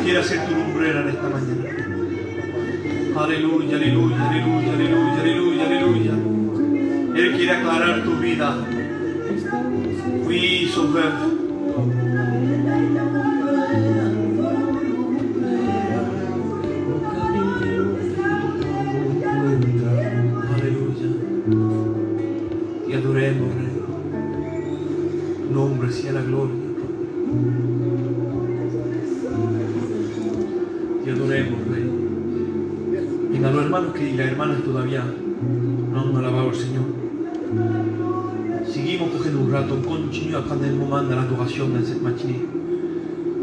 Quiere hacer tu lumbrera en esta mañana. Aleluya, aleluya, aleluya, aleluya, aleluya, aleluya. Él quiere aclarar tu vida. Oui, Sauveur. Aleluya. Te adoremos, Rey. Tu nombre sea la gloria. Te adoremos, Rey. Venga, los hermanos y las hermanas todavía no han alabado al Señor. Seguimos cogiendo un rato, on continue à prendre un moment dans l'adoration dans cette matinée.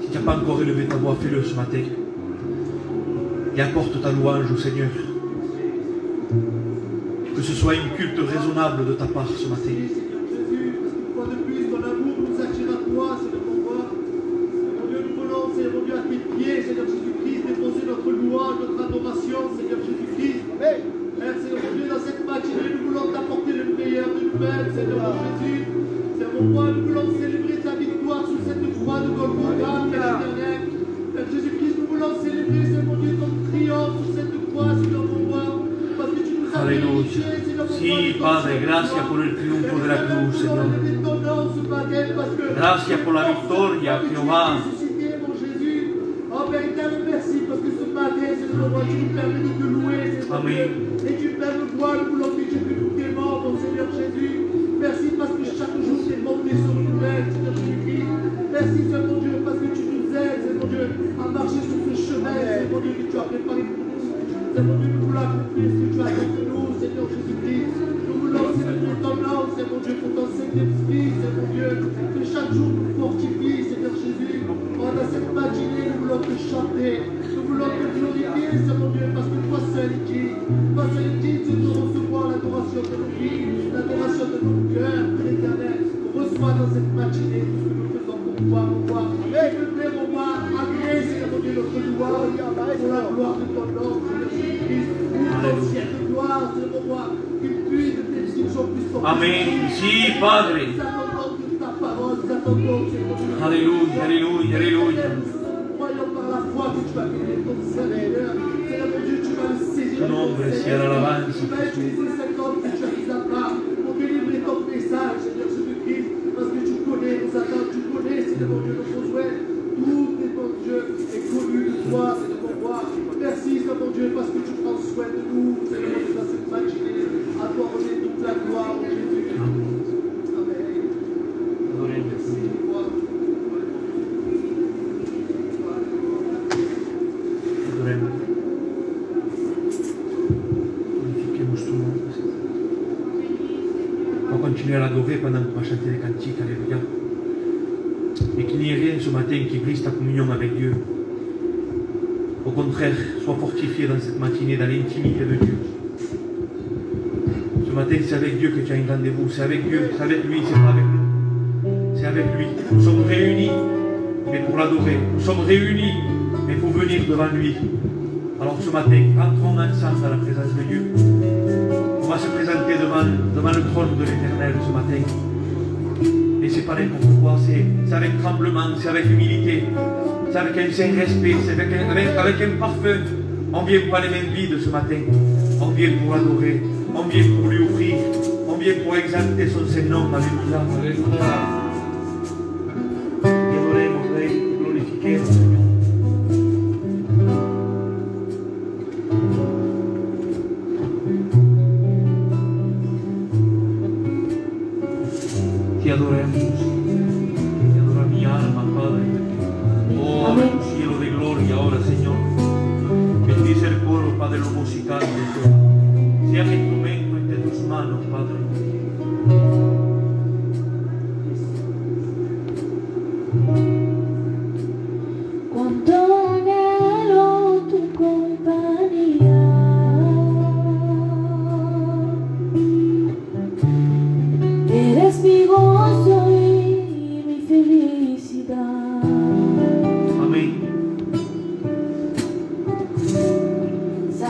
Si tu n'as pas encore élevé ta voix, fais-le ce matin. Et apporte ta louange au Seigneur. Que ce soit une culte raisonnable de ta part ce matin. Notre louange, notre adoration, Seigneur Jésus-Christ. Seigneur mon Dieu, dans cette matinée, nous voulons t'apporter le meilleur de nous-mêmes, Seigneur mon Jésus. Seigneur mon roi, nous voulons célébrer ta victoire sur cette croix de Golgotha, Père éternel. Seigneur Jésus-Christ, nous voulons célébrer, Seigneur mon Dieu, ton triomphe sur cette croix, Seigneur mon roi. Parce que tu nous as Aleluya. Sí, Padre, gracias por el triunfo de la cruz, Señor. Gracias por la victoria, Jehová. Oh véritable merci parce que ce matin, Seigneur mon Dieu, tu nous permets de te louer, Seigneur. Amen. Et tu permets de voir le boulot que tu fais pour tes morts, mon Seigneur Jésus. Merci parce que chaque jour tes montées sont nouvelles, Seigneur Jésus-Christ. Merci, Seigneur mon Dieu, parce que tu nous aides, Seigneur mon Dieu, à marcher sur ce chemin, Seigneur mon Dieu, que tu as préparé pour nous. Seigneur mon Dieu, nous voulons accomplir ce que tu as fait pour nous, Seigneur Jésus-Christ. Nous voulons célébrer ton nom, Seigneur mon Dieu, pour ton Saint-Esprit, Seigneur mon Dieu, que chaque jour nous fortifie, Seigneur Jésus. Oh, dans cette matinée, nous voulons te chanter, nous voulons te glorifier, Seigneur mon Dieu, parce que toi seul est digne. Toi seul est digne de recevoir l'adoration de nos vies, l'adoration de nos cœurs, Père éternel. Reçois dans cette matinée tout ce que nous faisons pour toi, mon roi. Et que Père, mon roi, agrée, Seigneur mon Dieu, notre louange, pour la gloire de ton nom, Seigneur Jésus-Christ. Pour ton ciel de gloire, Seigneur mon roi, qu'une pluie de bénédiction puisse tomber. Amen. Sí, Padre. Alléluia, alléluia, alléluia. Croyons par la foi que tu vas bénir ton Seigneur. Seigneur mon Dieu, tu vas le saisir. Tu nombre sia l'alabanza. Tu vas utiliser cet homme que tu as mis à part pour délivrer ton message, Seigneur Jésus-Christ. Parce que tu connais nos attentes, tu connais, Seigneur mon Dieu, nos besoins. Tout est, mon Dieu, est connu de toi, Seigneur mon roi. Merci, Seigneur mon Dieu, parce que tu prends soin de nous, Seigneur mon Dieu, dans cette matinée. À toi, remet toute la gloire, mon Jésus. On va continuer à l'adorer pendant qu'on va chanter les cantiques, alléluia. Mais qu'il n'y ait rien ce matin qui brise ta communion avec Dieu. Au contraire, sois fortifié dans cette matinée, dans l'intimité de Dieu. Ce matin, c'est avec Dieu que tu as un rendez-vous, c'est avec Dieu, c'est avec lui, c'est pas avec nous. C'est avec lui. Nous sommes réunis, mais pour l'adorer. Nous sommes réunis, mais pour venir devant lui. Alors ce matin, entrons ensemble dans la présence de Dieu. On va se présenter devant le trône de l'Éternel ce matin. Et c'est pas n'importe quoi, c'est avec tremblement, c'est avec humilité, c'est avec un saint respect, c'est avec un parfum. On vient pas les mains vides ce matin. On vient pour l'adorer, on vient pour lui offrir, on vient pour exalter son Saint-Nom. Alléluia, alléluia. Adoremos, Rey, glorifiquemos, Seigneur. Te adoremos, te adora mi alma, Padre. Oh, abre tu cielo de gloria ahora, Señor. Bendice el coro, Padre, lo musical de Jehová. Sea mi instrumento entre tus manos, Padre. Cuánto anhelo tu compañía.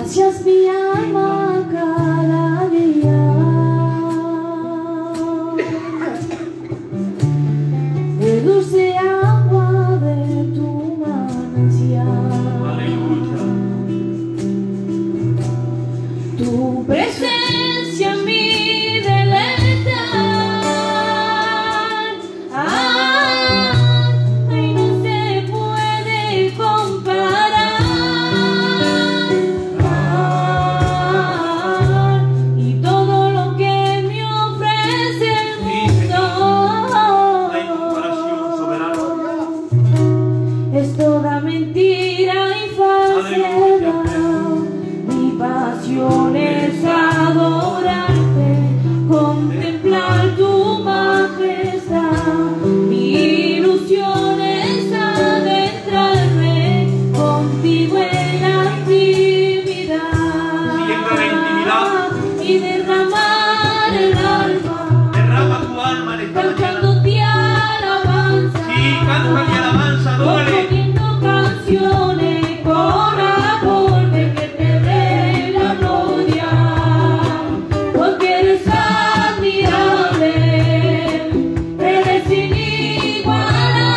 Sacias mi alma cada día de dulce agua de tu manantial. Aleluya. Tu presencia en mi deleita. Ay, no se puede comparar. Y todo lo que me ofrece el mundo No hay comparación, soberano. es toda mentira y falsedad. Mi pasión es adorarte, contemplar tu majestad. Mi ilusión es adentrarme contigo en la intimidad. Siempre en la intimidad. Y derramar el alma, Derrama tu alma en esta mañana. cantándote alabanza. Sí, canta mi alabanza, adórale. Componiendo canciones con acorde que te dé la gloria, porque eres admirable, eres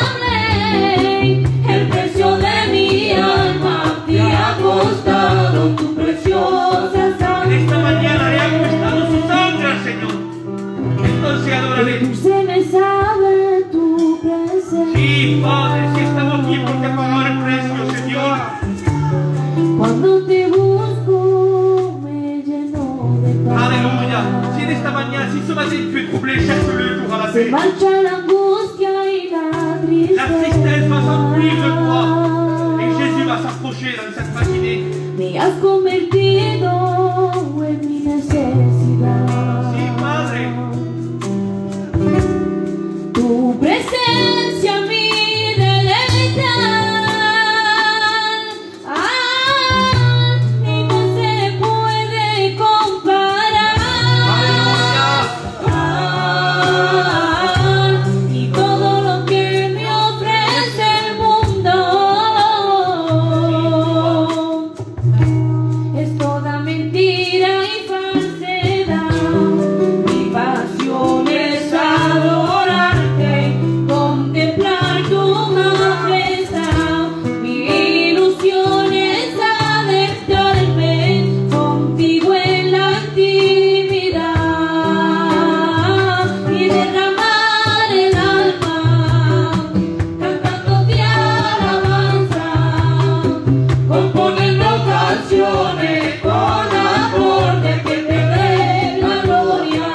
inigualable. El precio de mi alma te ha costado tu preciosa En sangre. esta mañana le ha costado su sangre al Señor. Entonces adórale. Dulce me sabe tu presencia. Sí, Padre, si estamos aquí porque ha pagado el precio, Señor. Cuando te busco me lleno de paz. Alléluia. Si en esta mañana, si ce matin tu es troublé, cherche-le pour à la Se paix. marcha la angustia y la La tristesse va s'emplir de toi. Et tristeza. Jésus va s'approcher dans cette matinée. Me has convertido en mi necesidad. Sí, Padre. Tu presencia mi deleita. Y no se puede comparar. Y todo lo que me ofrece el mundo es toda mentira y falsedad. Mi pasión es adorarte, contemplar tu majestad. Mi ilusión es adentrarme contigo en la intimidad y derramar el alma, cantándote alabanza, componiendo canciones con acordes que te den la gloria.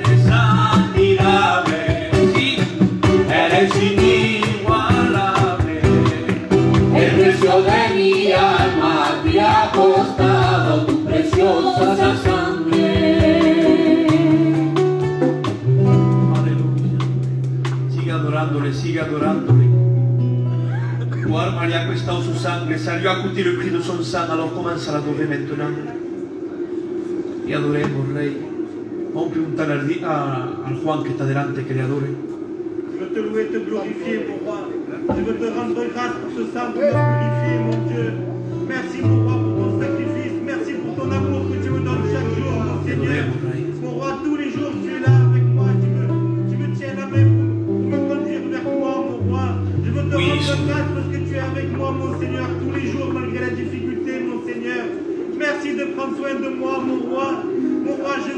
Eres admirable, sí. Eres inigualable. El precio de mi alma te ha costado tu preciosa sangre. Alléluia. Sigue adorándole, sigue adorándole. Tu alma le ha costado su sangre, ça lui a coûté le prix de son sang, alors commence à l'adorer maintenant. Y adoremos, Rey. Vamos a preguntar al Juan que está delante que le adore. Je veux te louer et te glorifier, mon roi. Je veux te rendre grâce pour ce sang que tu m'as purifié, mon Dieu. Merci, mon roi, pour ton sacrifice. Merci pour ton amour que tu me donnes chaque jour, mon Te Seigneur. adoremos, Rey. Mon roi, tous les jours, tu es là avec moi. Tu me tiens la main pour me conduire vers toi, mon roi. Je veux te Oui, rendre Seigneur. grâce parce que tu es avec moi, mon Seigneur, tous les jours, malgré la difficulté, mon Seigneur. Merci de prendre soin de moi, mon roi. Mon roi, je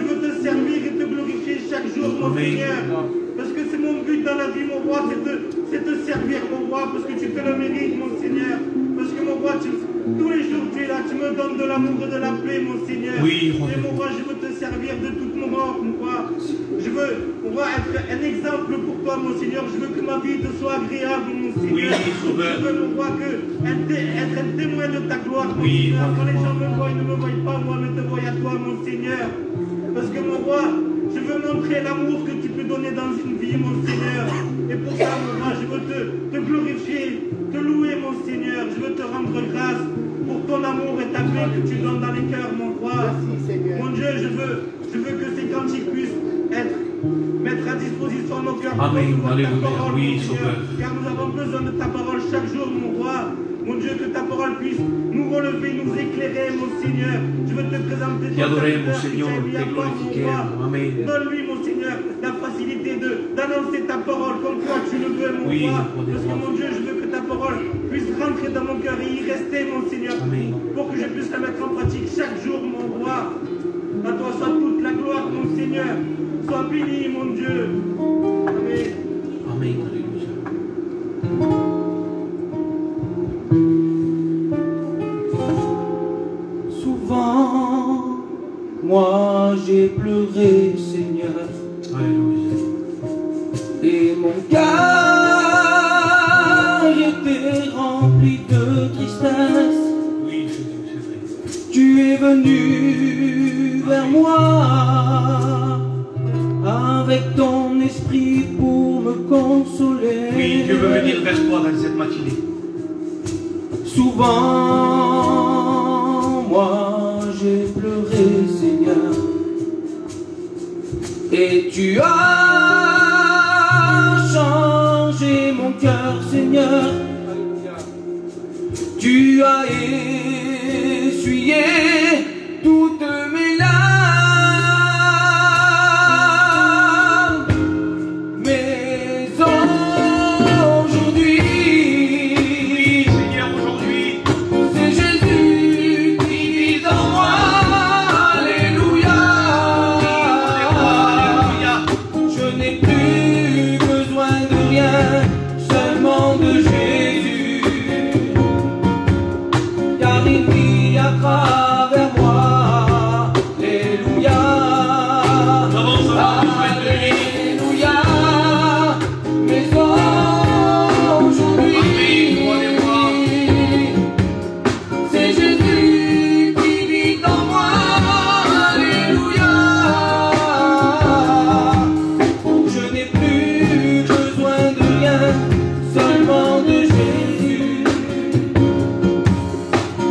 veux te servir et te glorifier chaque jour, mon Amen. Seigneur. Parce que c'est mon but dans la vie, mon roi, c'est te servir, mon roi, parce que tu fais le mérite, mon Seigneur. Parce que, mon roi, tous les jours, tu es là, tu me donnes de l'amour et de la paix, mon Seigneur. Oui, et mon roi, je veux te servir de toute mon roi, mon roi. Je veux, mon roi, être un exemple pour toi, mon Seigneur. Je veux que ma vie te soit agréable, mon Seigneur. Oui, Sauveur. Je veux, mon roi, être un témoin de ta gloire, mon Oui, Seigneur. Quand mon les gens me voient, ils ne me voient pas, moi, mais te voient à toi, mon Seigneur. Parce que, mon roi, je veux montrer l'amour que tu peux donner dans une vie, mon Seigneur. Et pour ça, mon roi, je veux te glorifier, te louer, mon Seigneur. Je veux te rendre grâce pour ton amour et ta paix que tu donnes dans les cœurs, mon roi. Mon Dieu, je veux que ces cantiques puissent mettre à disposition nos cœurs pour Amen. recevoir ta Alléluia. parole, Oui, mon Seigneur. Sauveur. Car nous avons besoin de ta parole chaque jour, mon roi. Mon Dieu, que ta parole puisse nous relever, nous éclairer, mon Seigneur. Je veux te présenter Ti adoremos, serviteur qui Seigneur, s'est mis te à part, mon roi. glorificheremo. Amen. Donne-lui, mon Seigneur, la facilité d'annoncer ta parole comme toi tu le veux, mon Oui, roi. pour des Parce que rois. mon Dieu, je veux que ta parole puisse rentrer dans mon cœur et y rester, mon Seigneur. Amen. Pour que je puisse la mettre en pratique chaque jour, mon roi. À toi soit toute la gloire, mon Seigneur. Sois béni, mon Dieu. Amen. Amen. Alléluia. Souvent, moi j'ai pleuré, Seigneur, Alléluia. et mon cœur était rempli de tristesse. Oui, Jésus, c'est vrai. Tu es venu vers moi avec ton esprit pour me consoler. Oui, Dieu veut venir vers toi dans cette matinée. Souvent, moi j'ai pleuré, Seigneur, et tu as changé mon cœur, Seigneur. Tu as essuyé toutes mes larmes, mais aujourd'hui, Oui, Seigneur, aujourd'hui, c'est Jésus qui vit en moi. Alléluia. Alléluia. Je n'ai plus besoin de rien, seulement de Jésus. Car il vit à travers moi. Alléluia. Nous avons seulement besoin de lui. Alléluia. Mais aujourd'hui, c'est Jésus qui vit en moi. Alléluia. Je n'ai plus besoin de rien, seulement de Jésus.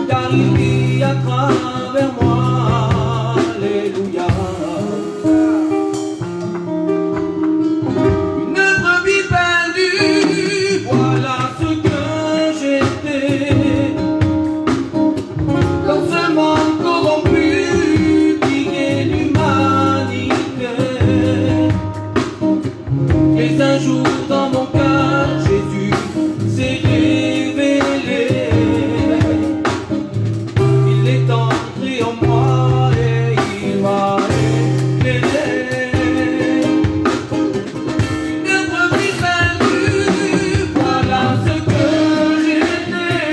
Car il vit à travers moi. Alléluia. Une brebis perdue, voilà ce que j'étais. Dans ce monde corrompu qui est l'humanité. Mais un jour dans mon cœur, Jésus s'est révélé. Il est entré en moi et il m'a éclairé. Une brebis perdue, voilà ce que j'étais.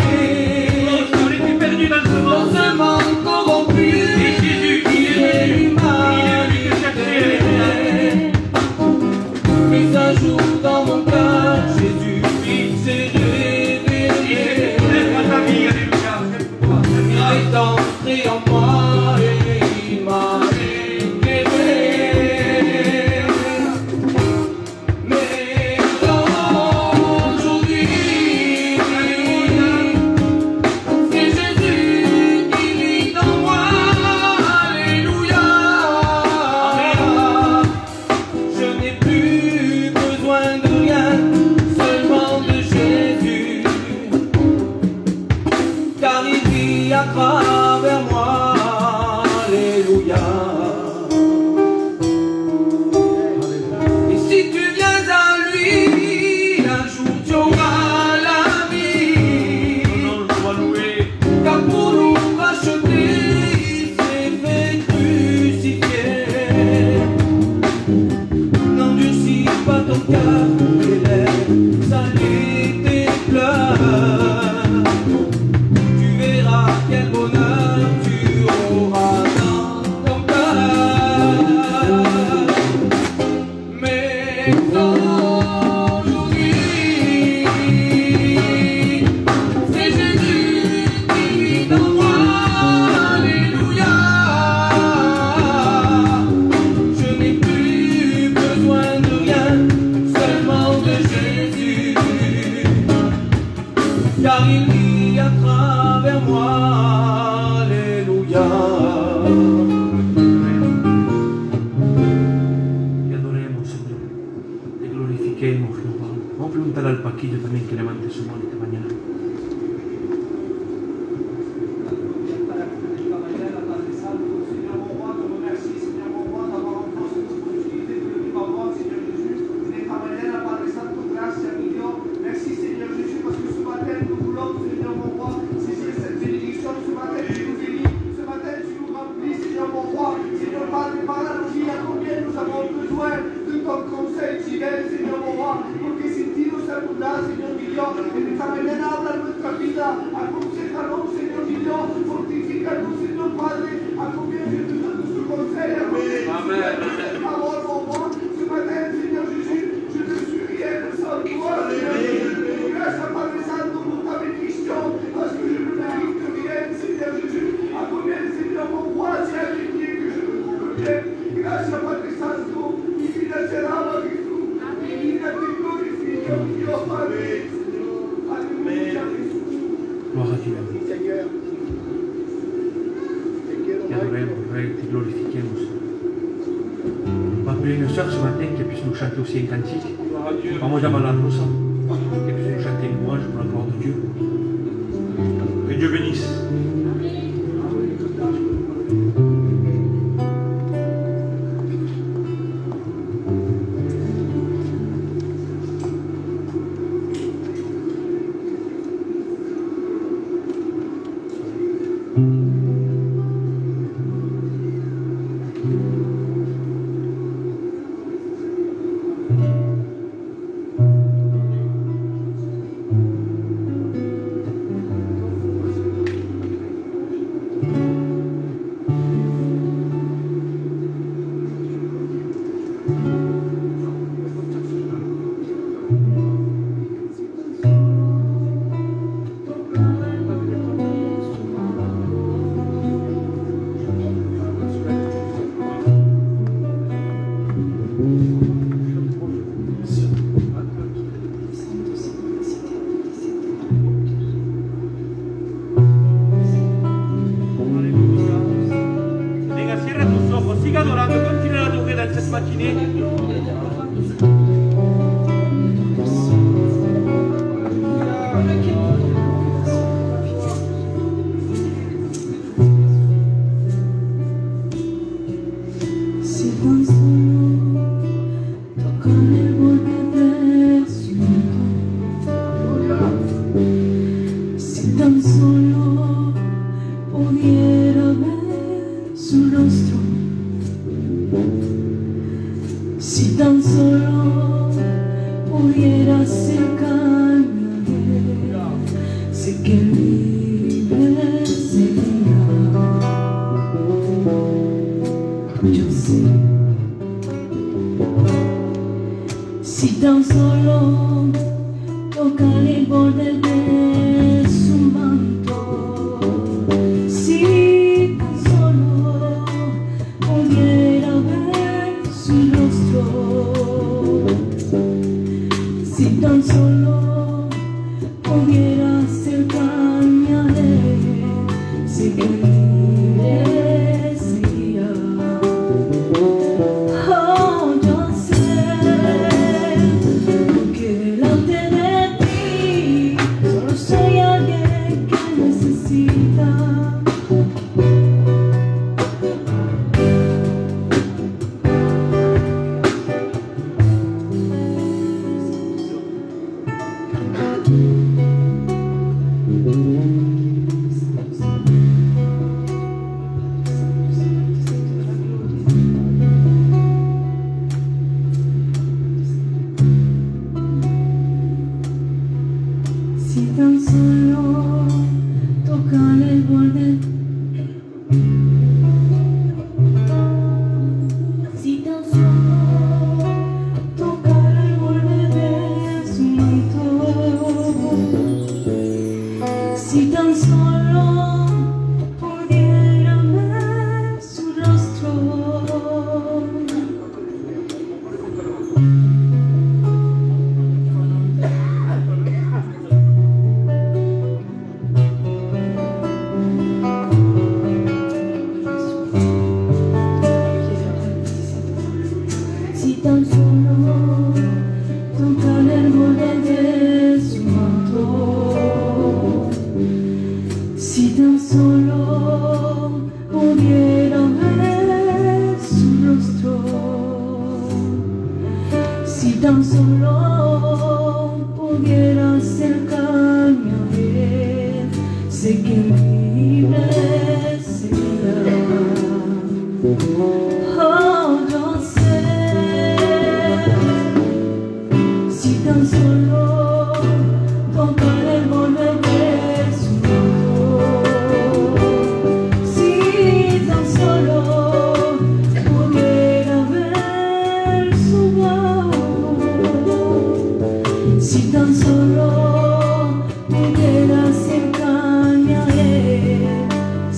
On était perdus dans ce Dans monde. ce monde corrompu, Et Jésus, il est venu te chercher. mais un jour dans mon cœur, Jésus s'est Il révélé. s'est à ta vie. Alléluia. Il est entré en moi et il m'a éclairé. Mais aujourd'hui, c'est Jésus qui vit en moi. Alléluia. Je n'ai plus besoin de rien, seulement de Jésus. Car il vit à travers moi. Alléluia. Et si tu viens à lui, un jour tu auras la vie. Non, je dois louer. Car pour nous racheter, il s'est fait crucifier. N'endurcis pas ton cœur, tes lèvres salées, tes pleurs. Tu verras quel bonheur tu Seigneur. Te adoremos, Père, te glorifiquemos. On va appeler une sœur ce matin qui puisse nous chanter aussi un cantique. Vamos a llamar a la Rosa, qui puisse nous chanter une louange pour la gloire de Dieu. Que Dieu bénisse.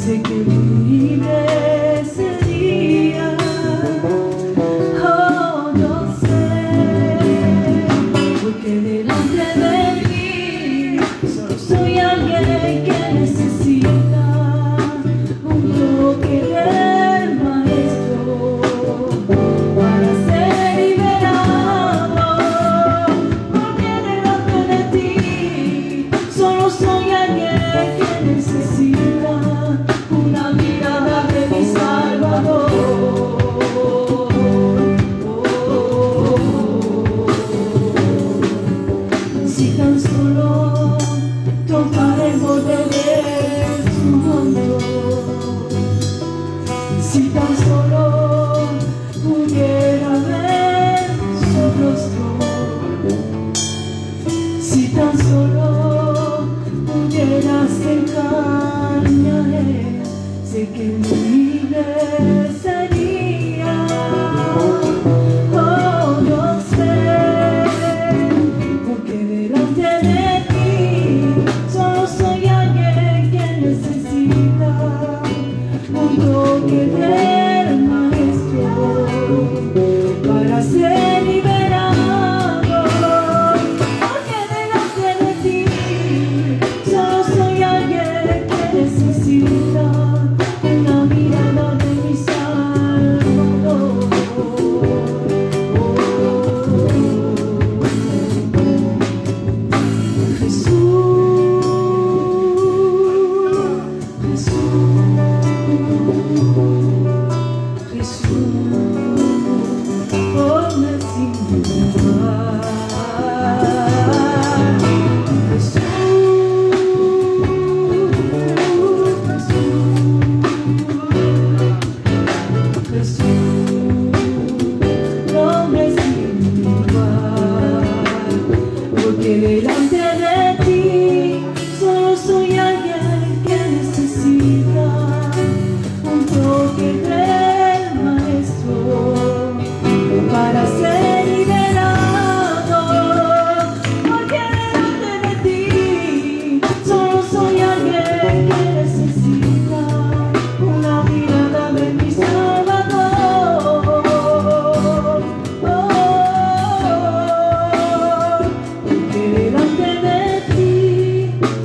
Sé que libre sería. sé que mi vida sería. Oh, yo sé, porque delante de ti solo soy alguien que necesita un toque del Maestro para ser liberado. Porque delante de ti solo soy alguien que necesita una mirada de mi Salvador. Porque delante de ti solo soy alguien que necesita un toque del Maestro para ser liberado. Porque delante de ti solo soy alguien que necesita una mirada de mi Salvador. Delante de ti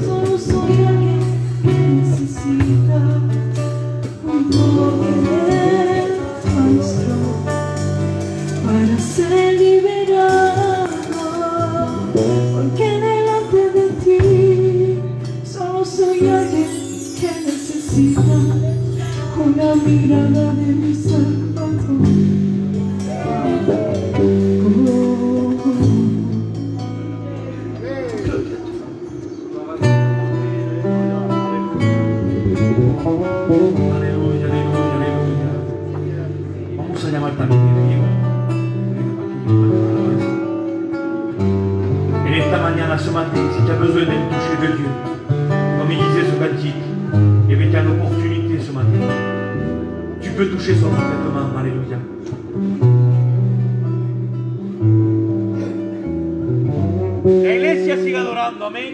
solo soy alguien que necesita un toque del Maestro para ser liberado. Porque delante de ti solo soy alguien que necesita una mirada de mi Salvador. Aleluya, aleluya, aleluya. Vamos a llamar también a Dios. En esta mañana, ce matin, si tu as besoin d'être touché de Dieu, comme il disait ce cantique, il y avait une opportunité ce matin. Tu peux toucher son vêtement. Alléluia. La iglesia sigue adorando, amén.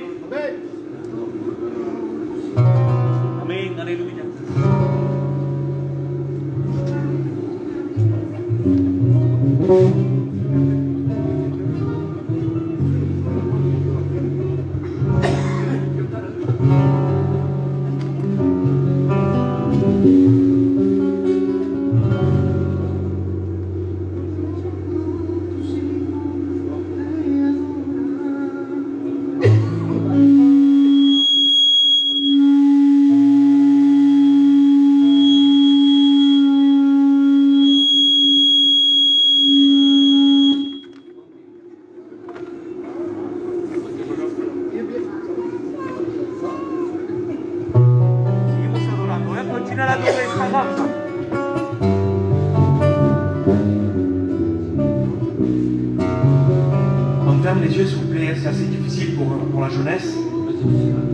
Amén, aleluya. On ferme les yeux s'il vous plaît, c'est assez difficile pour la jeunesse.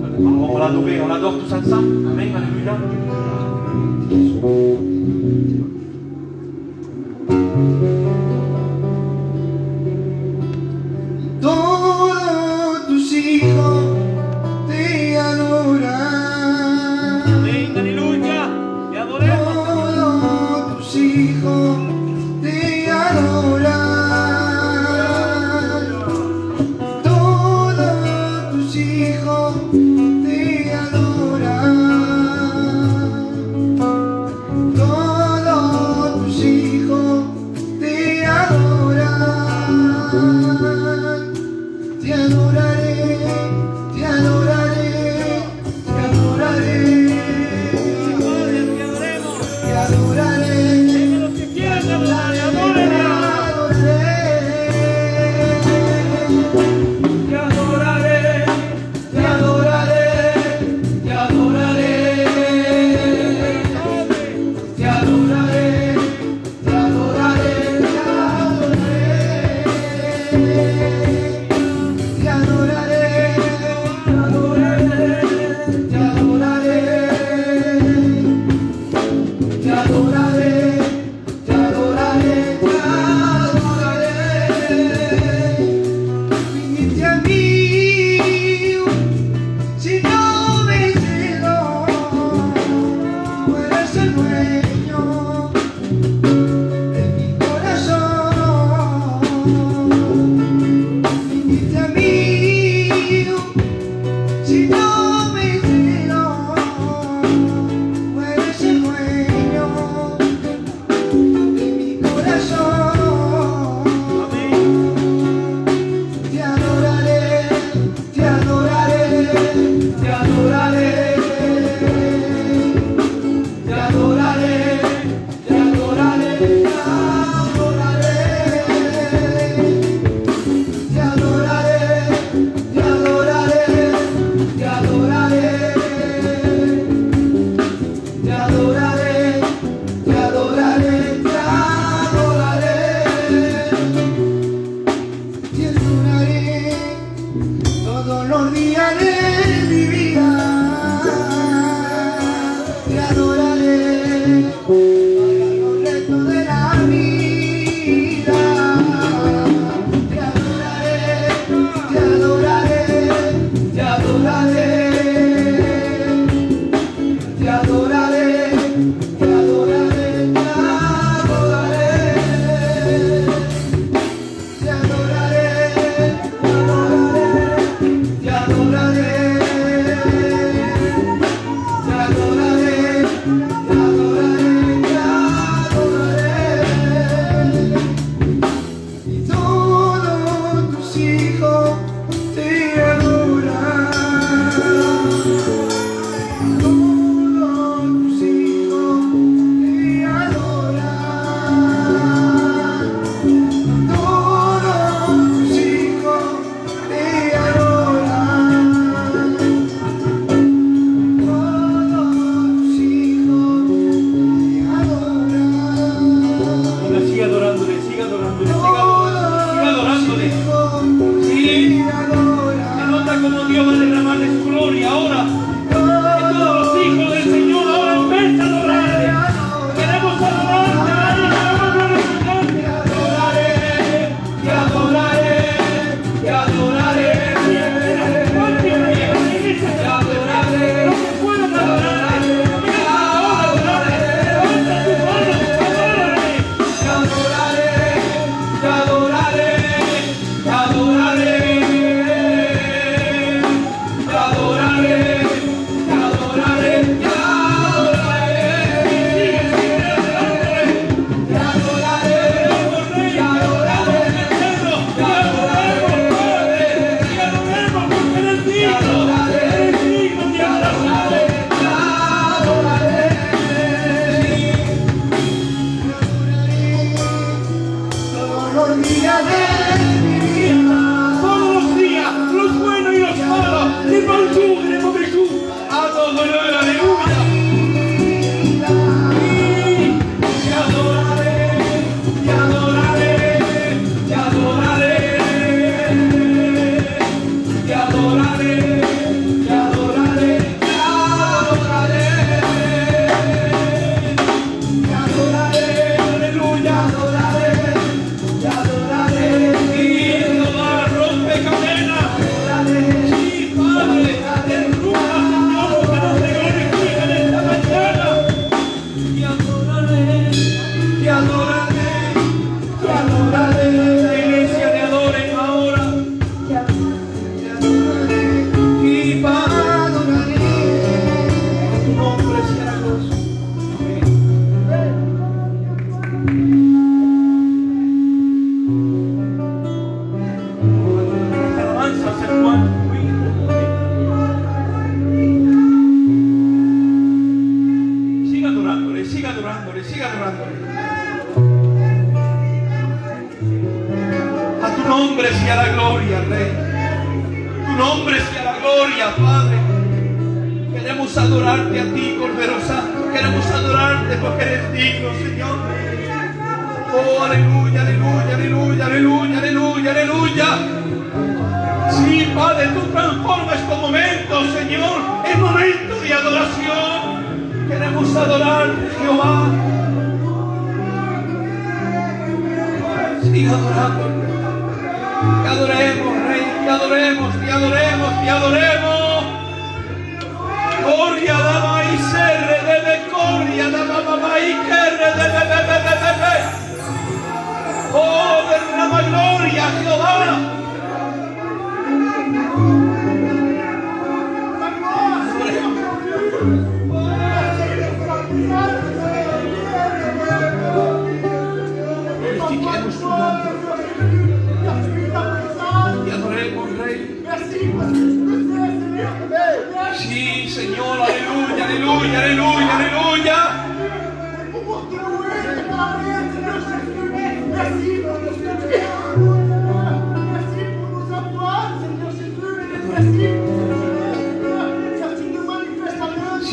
Alors on va l'adorer, on l'adore tous ensemble. Amen, alléluia. Todos tus hijos te adoran. Amén, aleluya. Te adoremos. Todos tus hijos te adoran. Todos tus hijos te adoran.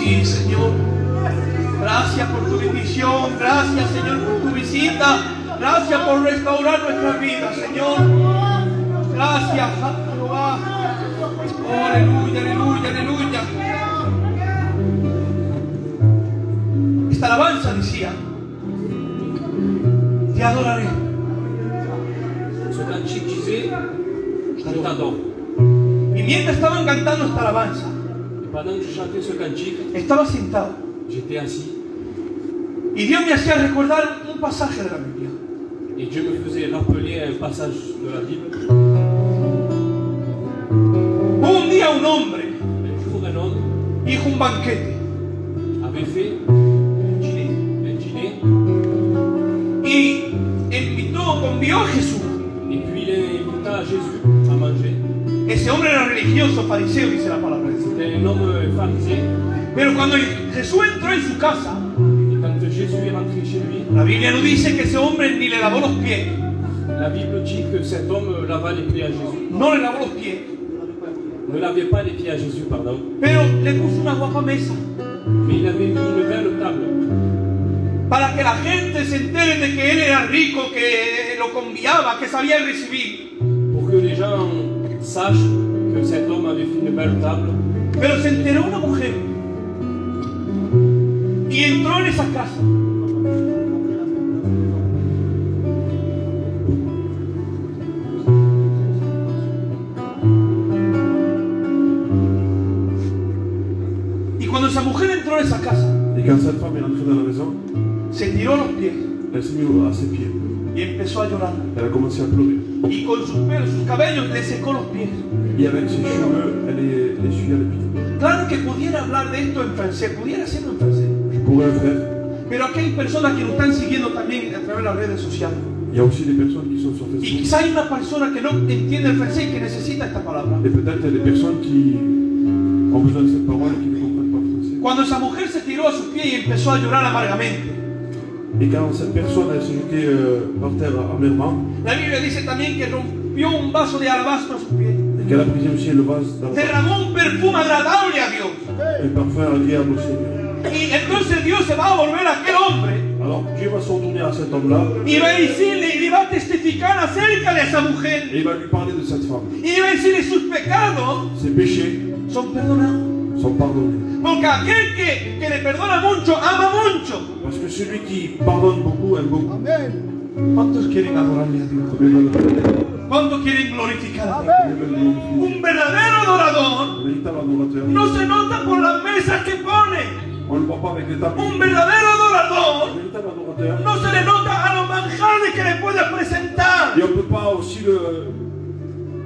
Sí, Señor. Gracias por tu bendición. Gracias, Señor, por tu visita. Gracias por restaurar nuestra vida, Señor. Gracias, Jehová. Oh, aleluya, aleluya, aleluya. esta alabanza decía: te adoraré. Ce cantique disait, je t'adore. Y mientras estaban cantando esta alabanza, Et pendant que je chantais ce cantique, estaba sentado j'étais assis y Dios me hacía recordar un pasaje de la Biblia. et Dieu me faisait rappeler un passage de la Bible. Un día un hombre Un jour, un homme hizo un banquete avait fait en Chile un dîner y convió a Jesús. et puis il invita Jésus à manger. Ese hombre era religioso, fariseo, dice la palabra de Dios. C'était un homme pharisien. Pero cuando Jesús entró en su casa, Et quand Jésus est rentré chez lui, la Biblia no dice que ese hombre ni le lavó los pies, la Bible dit que cet homme lava les pieds à Jésus. no le lavó los pies, Ne lavait pas les pieds à Jésus, pardon. pero le puso una guapa mesa Mais il avait mis une belle table para que la gente se entere de que él era rico, que lo conviaba, que sabía recibir. pour que les gens sachent que cet homme avait fait une belle table. Pero se enteró una mujer y entró en esa casa. Y cuando esa mujer entró en esa casa, Et quand cette femme est rentrée dans la maison, se tiró a los pies elle s'est mise à ses pieds. y empezó a llorar. Elle a commencé à pleurer. Y con sus pelos, sus cabellos, le secó los pies. Et avec ses cheveux, elle essuyait les pieds. Claro que pudiera hablar de esto en francés, pudiera hacerlo en francés. Je pourrais le faire. Pero aquí hay personas que nos están siguiendo también a través de las redes sociales. Il y a aussi des personnes qui sont sur Y Facebook. quizá hay una persona que no entiende el francés y que necesita esta palabra. Et peut-être il y a des personnes qui ont besoin de cette parole et qui ne comprennent pas le français. Cuando esa mujer se tiró a sus pies y empezó a llorar amargamente, Et quand cette personne elle s'est jetée par terre amèrement, la Biblia dice también que rompió un vaso de alabastro a sus pies. et qu'elle a brisé aussi le vase d'argent, Derramó un perfume agradable a Dios. un parfum agréable au Seigneur. Y entonces Dios se va a volver a aquel hombre Alors Dieu va se retourner à cet homme-là y va a decirle y va a testificar acerca de esa mujer. et il va lui parler de cette femme. Y va a decirle sus pecados Ses péchés son perdonados. sont pardonnés. Porque aquel que le perdona mucho, ama mucho. Parce que celui qui pardonne beaucoup aime beaucoup. ¿Cuántos quieren adorarle a Dios? Combien veulent le glorifier? ¿Cuántos quieren glorificar a Dios? Combien veulent le glorifier? Un verdadero adorador Un véritable adorateur. no se nota por las mesas que pone. On ne le voit pas avec les tables. Un verdadero Un adorador véritable adorateur. no se le nota a los manjares que le puede presentar. Et on ne peut pas aussi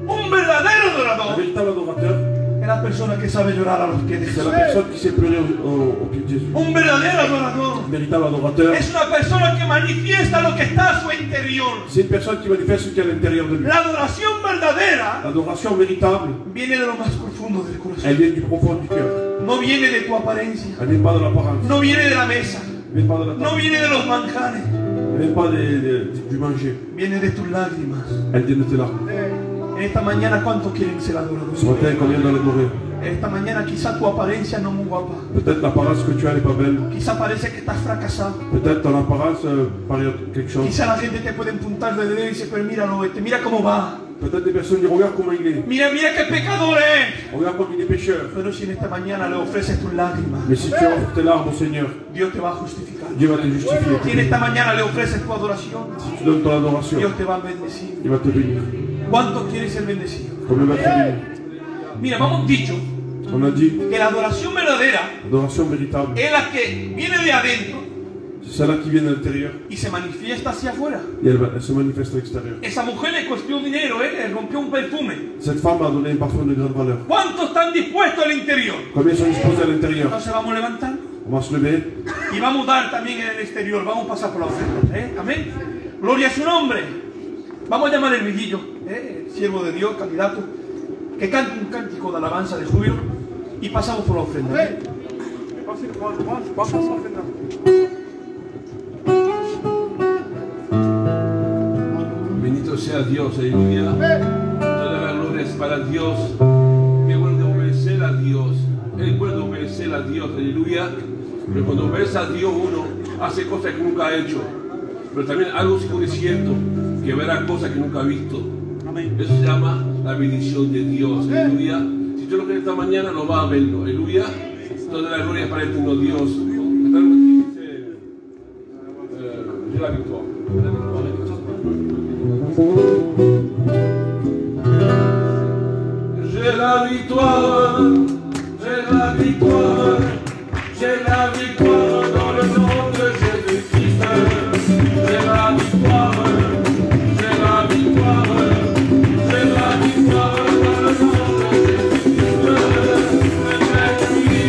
Un verdadero un adorador véritable adorateur, es la persona que sabe llorar a los pies de c'est Jesús. la personne qui sait pleurer au pied de Jésus. Un verdadero adorador Un véritable adorateur, es una persona que manifiesta lo que está a su interior. c'est une personne qui manifeste ce qu'il y a à l'intérieur de lui. La adoración verdadera L'adoration véritable, viene de lo más profundo del corazón. elle vient du profond du cœur. No viene de tu apariencia. Elle ne vient pas de l'apparence. No viene de la mesa. Elle ne vient pas de la No table. viene de los manjares. Elle ne vient pas du manger. Viene de tus lágrimas. Elle vient de tes larmes. En esta mañana, ¿cuántos quieren ser Ce adoradores? matin, combien dans l'adorer? En esta mañana, quizá tu apariencia no es muy guapa. Peut-être l'apparence que tu as n'est pas belle. Quizá parece que estás fracasado. Peut-être ton apparence paraît quelque chose. Quizá la gente te puede apuntar de dedo y dice, pero míralo, mira cómo va. Peut-être des personnes disent regarde comment il est. Mira, mira qué pecador es. Regarde comme il est pécheur. Pero si en esta mañana le ofreces tus lágrimas, Mais si tu offres tes larmes au Seigneur, Dios te va a justificar. Dieu va te justifier. Si en esta mañana le ofreces tu adoración, Si tu donnes ton adoration, Dios te va a bendecir. il va te bénir. ¿Cuántos quieren ser bendecidos? Combien va te bénir? Mira, hemos dicho On a dit, que la adoración verdadera l'adoration véritable, es la que viene de adentro c'est celle-là qui vient de l'intérieur y se manifiesta hacia afuera. et elle se manifeste à l'extérieur. Esa mujer le costó dinero, le rompió un perfume. Cette femme a donné un parfum de grande valeur. ¿Cuántos están dispuestos al interior? Combien sont disposés à l'intérieur? Entonces vamos a levantar On va se lever y vamos a dar también en el exterior. Vamos a pasar por la ofrenda. Amén. Gloria a su nombre. Vamos a llamar al viejillo, el siervo de Dios, candidato, que cante un cántico de alabanza de júbilo y pasamos por la ofrenda. ¿Amén? Bendito sea Dios, aleluya. Toda la gloria es para Dios. Qué bueno de obedecer a Dios. Es bueno obedecer a Dios, aleluya. Pero cuando obedece a Dios uno hace cosas que nunca ha hecho. Pero también algo seguro es cierto, que verá cosas que nunca ha visto. Eso se llama la bendición de Dios, aleluya. Si tú lo crees esta mañana, lo vas a verlo, aleluya. Toda la gloria es para el eterno Dios. la victoire dans le nom de Jésus-Christ. C'est la victoire, c'est la victoire, c'est la victoire dans le nom de Jésus-Christ. Avec lui,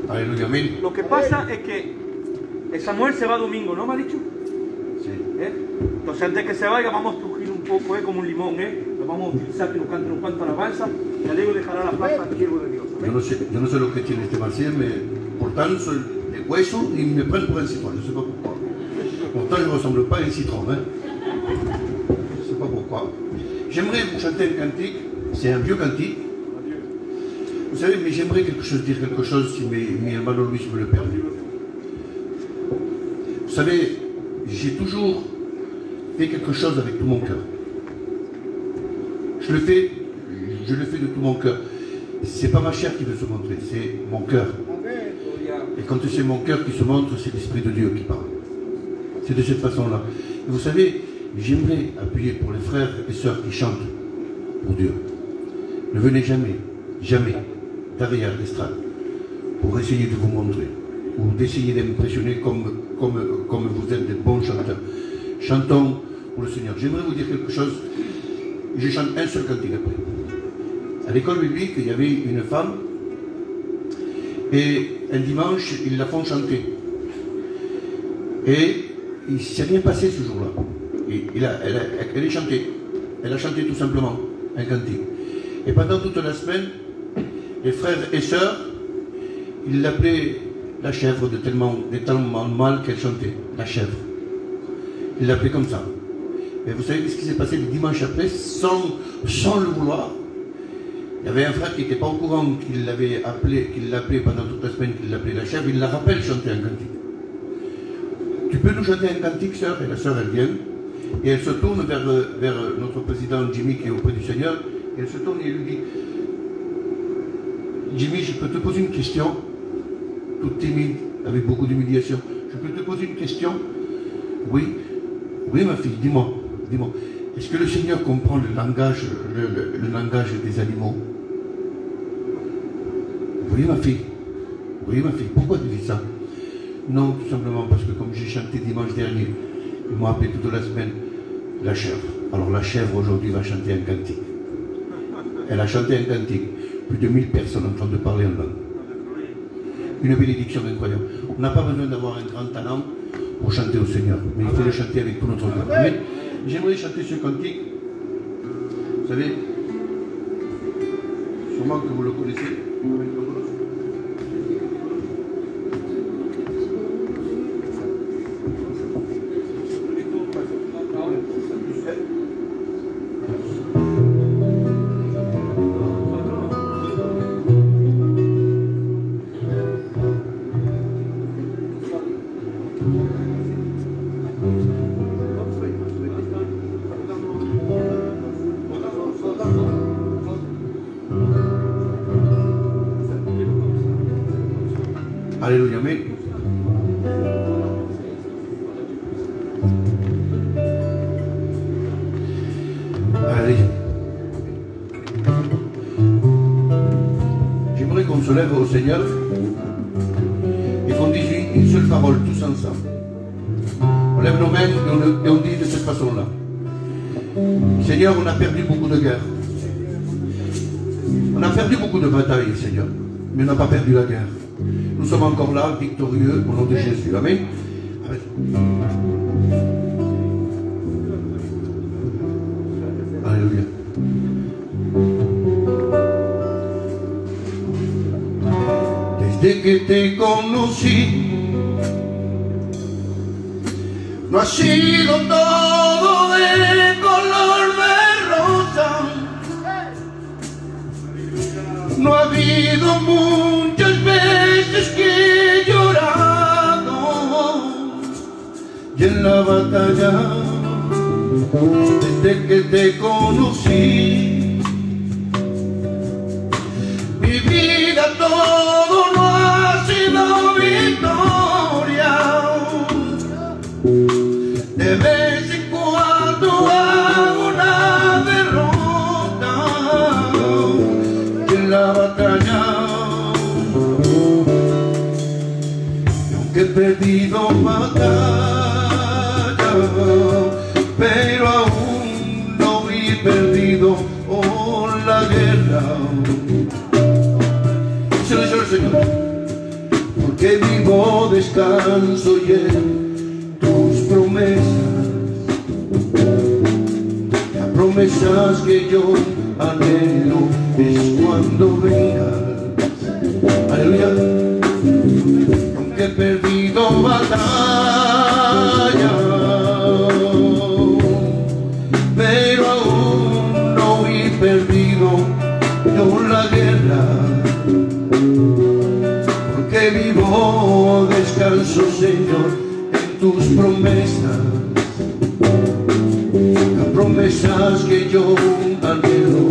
Aleluya, amén. Lo que pasa es que Samuel se va domingo, ¿no me ha dicho? Sí. Entonces antes que se vaya vamos a trujir un poco, como un limón, lo vamos a utilizar que nos cante un canto alabanza y luego dejará la plaza al siervo de Dios. Yo no sé lo que tiene este Marseille, mais pourtant sur les huesos ils me prennent pour un citron, je ne sais pas pourquoi. Pourtant je ne ressemble pas à un citron, hein. Je ne sais pas pourquoi. J'aimerais vous chanter un cantique, c'est un vieux cantique. Vous savez, mais j'aimerais dire quelque chose si mi hermano Luis me le permet. Vous savez, j'ai toujours fait quelque chose avec tout mon cœur. Je le fais de tout mon cœur. C'est pas ma chair qui veut se montrer, c'est mon cœur. Et quand c'est mon cœur qui se montre, c'est l'Esprit de Dieu qui parle. C'est de cette façon-là. Et vous savez, j'aimerais appuyer pour les frères et sœurs qui chantent pour Dieu. Ne venez jamais, jamais derrière l'estrade pour essayer de vous montrer ou d'essayer d'impressionner comme vous êtes des bons chanteurs. Chantons pour le Seigneur. J'aimerais vous dire quelque chose. Je chante un seul cantique après. À l'école biblique, il y avait une femme et un dimanche, ils la font chanter. Et il ne s'est rien passé ce jour-là. Elle est chantée. Elle a chanté tout simplement un cantique. Et pendant toute la semaine, les frères et sœurs, ils l'appelaient la chèvre de tellement mal qu'elle chantait. La chèvre. Ils l'appelaient comme ça. Et vous savez ce qui s'est passé le dimanche après, sans le vouloir. Il y avait un frère qui n'était pas au courant qu'il l'appelait pendant toute la semaine, qu'il l'appelait la chèvre. Il la rappelle chanter un cantique. Tu peux nous chanter un cantique, sœur? Et la sœur, elle vient. Et elle se tourne vers notre président Jimmy qui est auprès du Seigneur. Et elle se tourne et lui dit: Jimmy, je peux te poser une question, toute timide, avec beaucoup d'humiliation. Je peux te poser une question? Oui, oui ma fille, dis-moi. Est-ce que le Seigneur comprend le langage des animaux? Oui ma fille, pourquoi tu dis ça? Non, tout simplement parce que comme j'ai chanté dimanche dernier, ils m'ont appelé toute la semaine la chèvre. Alors la chèvre aujourd'hui va chanter un cantique. Elle a chanté un cantique. Plus de 1000 personnes en train de parler en langue. Une bénédiction incroyable. On n'a pas besoin d'avoir un grand talent pour chanter au Seigneur, mais il faut le chanter avec tout notre cœur. Mais j'aimerais chanter ce cantique. Vous savez, sûrement que vous le connaissez. Alléluia, amen. Allez. J'aimerais qu'on se lève au Seigneur et qu'on dise une seule parole tous ensemble. On lève nos mains et on dit de cette façon-là: Seigneur, on a perdu beaucoup de guerres. On a perdu beaucoup de batailles, Seigneur, mais on n'a pas perdu la guerre. Nous sommes encore là, victorieux, au nom de Jésus. Amen. Amen. Alléluia. Desde que te conocí, no ha sido todo de color de rosa. No ha habido muchas veces que he llorado, y en la batalla, desde que te conocí, mi vida todo no ha sido victoria. De vez en cuando hago una derrota, y en la batalla, y aunque he perdido batalla, pero aún no he perdido la guerra. Se lo dice el Señor, porque vivo, descanso y en tus promesas, las promesas que yo anhelo es cuando vengas. Aleluya. Aunque he perdido batalla, pero aún no he perdido yo la guerra, porque vivo, descanso, Señor, en tus promesas, las promesas que yo anhelo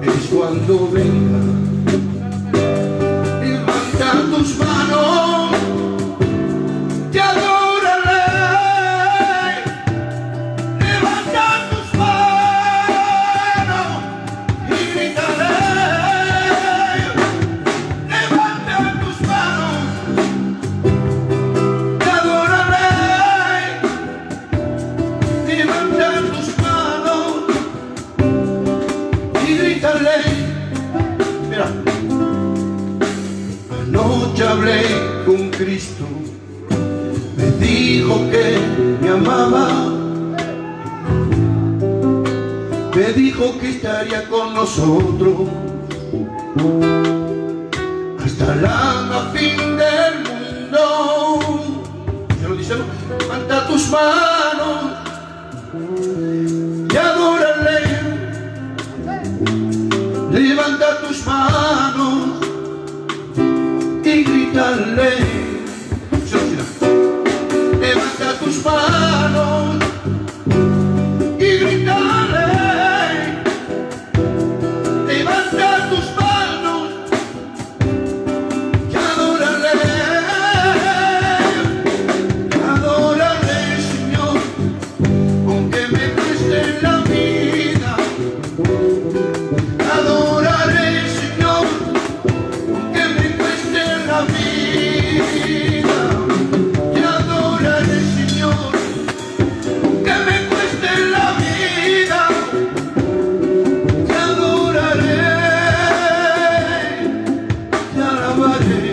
es cuando venga. Levanta tus manos, te adoraré. Levanta tus manos y gritaré. Levanta tus manos, te adoraré. Levanta tus manos y gritaré. Mira. Anoche hablé con Cristo, me dijo que me amaba, me dijo que estaría con nosotros hasta la fin del mundo. ¿Se lo dicen? Levanta tus manos y adórale. Levanta tus manos y grítale. Levanta tus manos y grítale. Levanta tus manos y adórale. Adórale, Señor, aunque me cueste la vida. Adórale, Señor, aunque me cueste la vida. Te adoraré, Señor, aunque me cueste la vida. Te adoraré, te alabaré.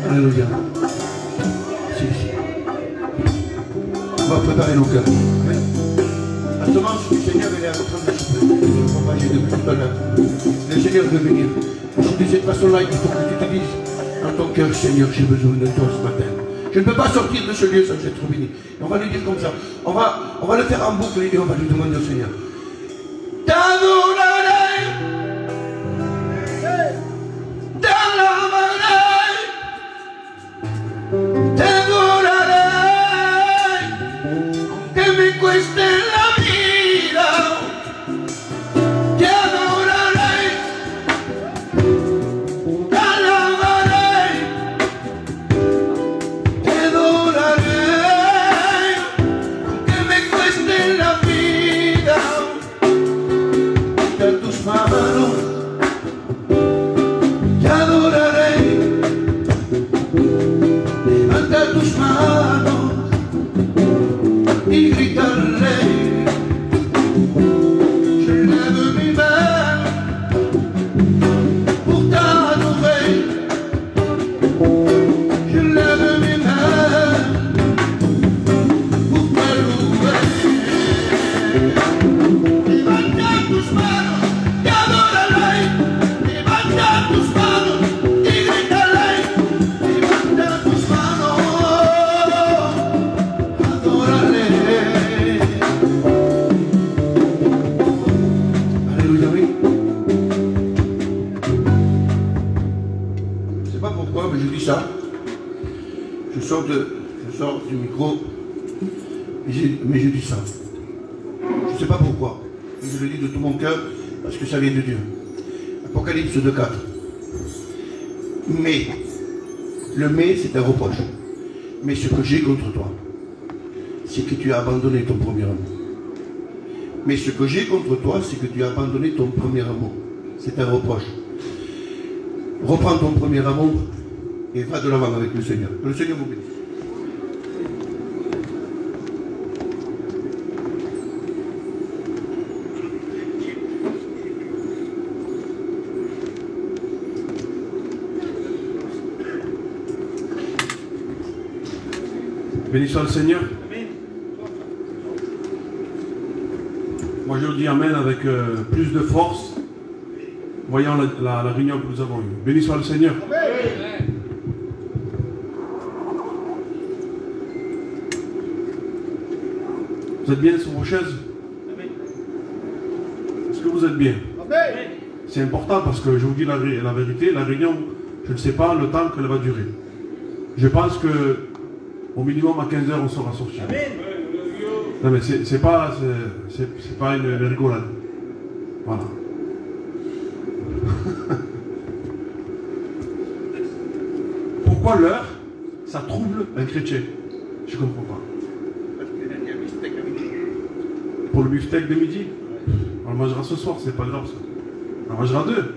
Aleluya. Sí, sí. On va préparer nos cœurs. Amen. À ce moment, le Seigneur est en train de se propager depuis tout à l'heure. Le Seigneur veut venir. Aujourd'hui, de cette façon-là, il faut que tu te dises dans ton cœur, Seigneur, j'ai besoin de toi ce matin. Je ne peux pas sortir de ce lieu sans être béni. Et on va lui dire comme ça. On va le faire en boucle et on va lui demander au Seigneur. T'adoraré, t'alabaré, t'adoraré, aunque me cueste la vida. Te adoraré, te alabaré, te adoraré, aunque me cueste la vida. ça, je sors du micro, mais j'ai du sang. Je ne sais pas pourquoi. Je le dis de tout mon cœur, parce que ça vient de Dieu. Apocalypse 2,4. Mais, le mais, c'est un reproche. Mais ce que j'ai contre toi, c'est que tu as abandonné ton premier amour. Mais ce que j'ai contre toi, c'est que tu as abandonné ton premier amour. C'est un reproche. Reprends ton premier amour et va de l'avant avec le Seigneur. Que le Seigneur vous bénisse. Béni soit le Seigneur. Moi je dis Amen avec plus de force, voyant la réunion que nous avons eue. Béni soit le Seigneur. Amen. Vous êtes bien sur vos chaises? Est-ce que vous êtes bien? C'est important parce que je vous dis la vérité, la réunion, je ne sais pas le temps qu'elle va durer. Je pense que au minimum à 15 h on sera sorti. Non mais c'est pas une rigolade. Voilà. Pourquoi l'heure, ça trouble un chrétien? Je comprends pas. Pour le beefsteak de midi, on le mangera ce soir, c'est pas grave ça. On en mangera 2.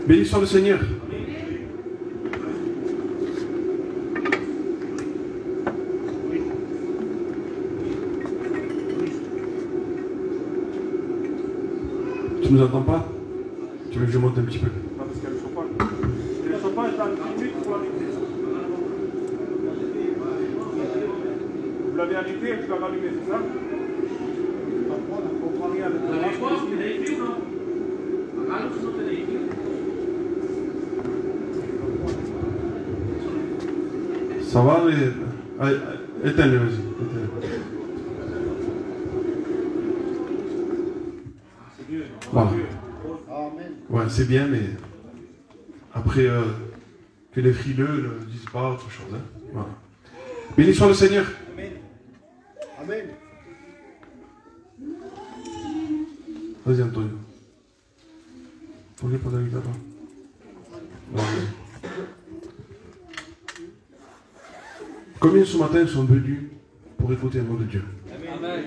Béni soit le Seigneur. Tu nous entends pas? Tu veux que je monte un petit peu? Non, parce qu'il y a le chauffage. Le chauffage est dans 10 minutes pour l'arrêter. Vous l'avez arrêté et tu l'as rallumé, c'est ça? On comprend rien avec le Ça va, mais... Allez, éteins-le, vas-y. Voilà. Ouais, c'est bien, mais... Après, que les frileux ne disent pas autre chose. Hein. Voilà. Béni soit le Seigneur. Amen. Amen. Vas-y, Antonio. Pourquoi pas d'aller là-bas? Voilà. Combien ce matin sont venus pour écouter le mot de Dieu? Amen.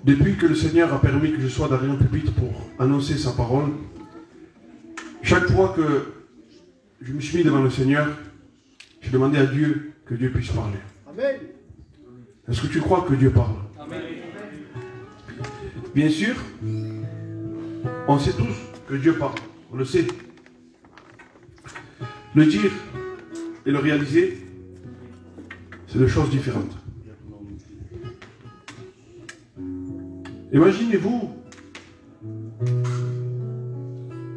Depuis que le Seigneur a permis que je sois derrière un pupitre pour annoncer sa parole, chaque fois que je me suis mis devant le Seigneur, j'ai demandé à Dieu que Dieu puisse parler. Amen. Est-ce que tu crois que Dieu parle? Amen. Bien sûr, on sait tous que Dieu parle, on le sait. Le dire et le réaliser, c'est deux choses différentes. Imaginez-vous,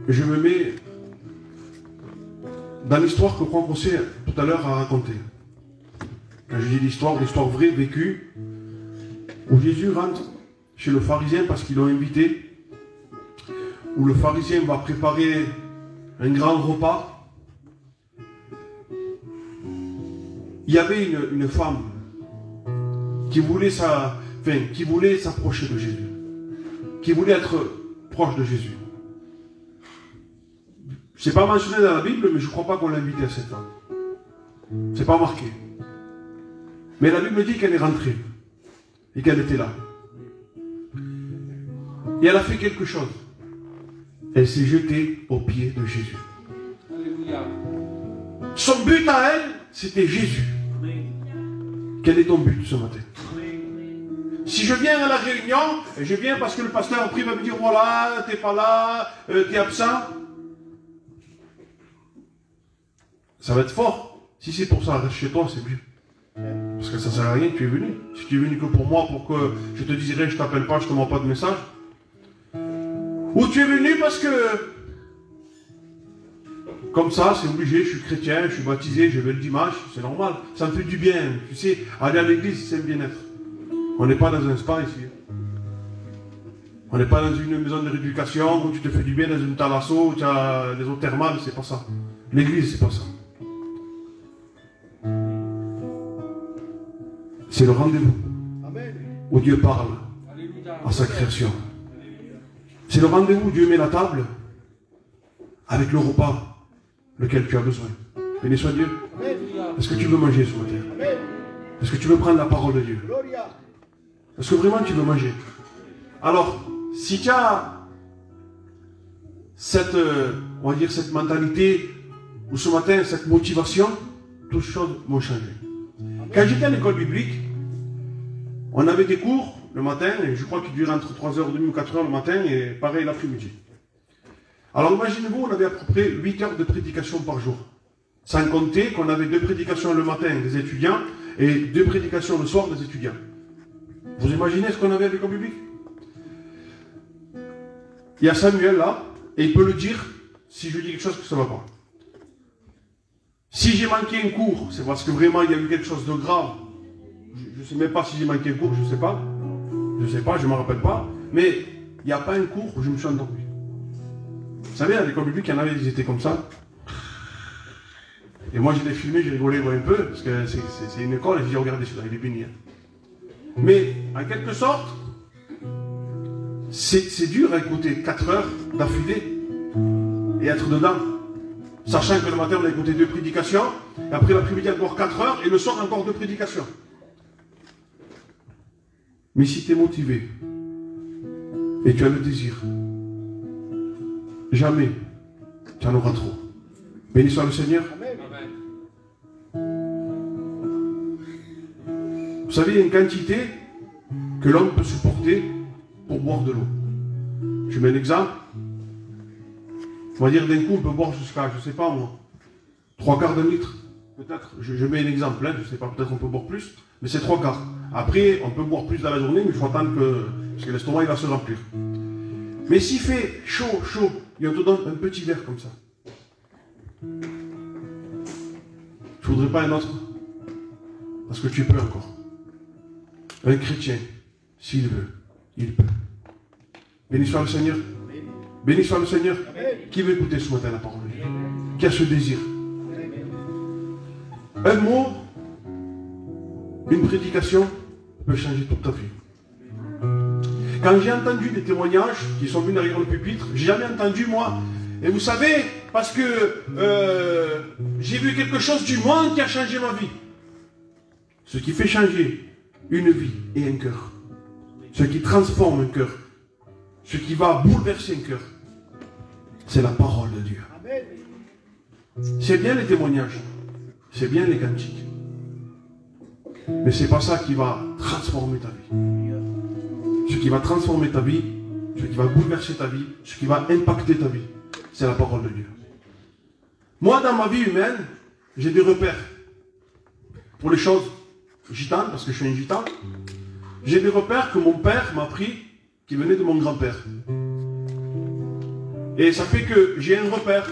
je me mets dans l'histoire que Franck Rossé tout à l'heure a racontée. Quand je dis l'histoire vraie, vécue, où Jésus rentre chez le pharisien parce qu'ils l'ont invité, où le pharisien va préparer un grand repas. Il y avait une femme qui voulait s'approcher de Jésus, qui voulait être proche de Jésus. C'est pas mentionné dans la Bible, mais je ne crois pas qu'on l'a invité à cette femme. C'est pas marqué. Mais la Bible dit qu'elle est rentrée et qu'elle était là. Et elle a fait quelque chose. Elle s'est jetée aux pieds de Jésus. Alléluia. Son but à elle, c'était Jésus. Quel est ton but ce matin? Si je viens à la réunion, et je viens parce que le pasteur après va me dire voilà, t'es pas là, t'es absent, ça va être fort. Si c'est pour ça, reste chez toi, c'est mieux. Parce que ça sert à rien que tu es venu. Si tu es venu que pour moi, pour que je te dise rien, je t'appelle pas, je te m'envoie pas de message. Ou tu es venu parce que, comme ça, c'est obligé, je suis chrétien, je suis baptisé, je vais le dimanche, c'est normal. Ça me fait du bien, tu sais, aller à l'église, c'est un bien-être. On n'est pas dans un spa ici. On n'est pas dans une maison de rééducation où tu te fais du bien dans une thalasso, où tu as des eaux thermales, c'est pas ça. L'église, c'est pas ça. C'est le rendez-vous où Dieu parle à sa création. C'est le rendez-vous où Dieu met la table avec le repas lequel tu as besoin. Béni soit Dieu. Est-ce que tu veux manger ce matin? Est-ce que tu veux prendre la parole de Dieu? Est-ce que vraiment tu veux manger? Alors, si tu as cette, on va dire, cette mentalité, ou ce matin, cette motivation, toutes choses vont changer. Quand j'étais à l'école biblique, on avait des cours le matin, et je crois qu'ils duraient entre 3h30 ou 4h le matin, et pareil l'après-midi. Alors imaginez-vous, on avait à peu près 8 heures de prédication par jour. Sans compter qu'on avait 2 prédications le matin des étudiants, et 2 prédications le soir des étudiants. Vous imaginez ce qu'on avait à l'école biblique? Il y a Samuel là, et il peut le dire si je dis quelque chose que ça ne va pas. Si j'ai manqué un cours, c'est parce que vraiment il y a eu quelque chose de grave. Je ne sais même pas si j'ai manqué un cours, je ne sais pas. Je ne sais pas, je ne me rappelle pas. Mais il n'y a pas un cours où je me suis endormi. Vous savez, à l'école biblique, il y en avait, ils étaient comme ça. Et moi, j'ai filmé, j'ai rigolé un peu, parce que c'est une école, et j'ai dit, regardez celui-là, il est béni. Mais, en quelque sorte, c'est dur à écouter 4 heures d'affilée et être dedans. Sachant que le matin, on a écouté 2 prédications, et après l'après-midi, encore 4 heures, et le soir, encore 2 prédications. Mais si tu es motivé, et tu as le désir, jamais tu en auras trop. Béni soit le Seigneur. Vous savez, il y a une quantité que l'homme peut supporter pour boire de l'eau. Je mets un exemple. On va dire d'un coup, on peut boire jusqu'à, je ne sais pas moi, 3/4 d'un litre. Peut-être, je mets un exemple, hein, je ne sais pas, peut-être on peut boire plus, mais c'est 3/4. Après, on peut boire plus dans la journée, mais il faut attendre parce que l'estomac il va se remplir. Mais s'il fait chaud, et on te donne un petit verre comme ça, tu ne voudrais pas un autre? Parce que tu peux encore. Un chrétien, s'il veut, il peut. Béni soit le Seigneur. Béni soit le Seigneur. Qui veut écouter ce matin la parole de Dieu? Qui a ce désir? Un mot, une prédication peut changer toute ta vie. Quand j'ai entendu des témoignages qui sont venus derrière le pupitre, j'ai jamais entendu moi. Et vous savez, parce que j'ai vu quelque chose du monde qui a changé ma vie. Ce qui fait changer une vie et un cœur. Ce qui transforme un cœur. Ce qui va bouleverser un cœur. C'est la parole de Dieu. C'est bien les témoignages. C'est bien les cantiques. Mais c'est pas ça qui va transformer ta vie. Ce qui va transformer ta vie, ce qui va bouleverser ta vie, ce qui va impacter ta vie, c'est la parole de Dieu. Moi, dans ma vie humaine, j'ai des repères. Pour les choses gitanes, parce que je suis un gitan, j'ai des repères que mon père m'a pris, qui venaient de mon grand-père. Et ça fait que j'ai un repère.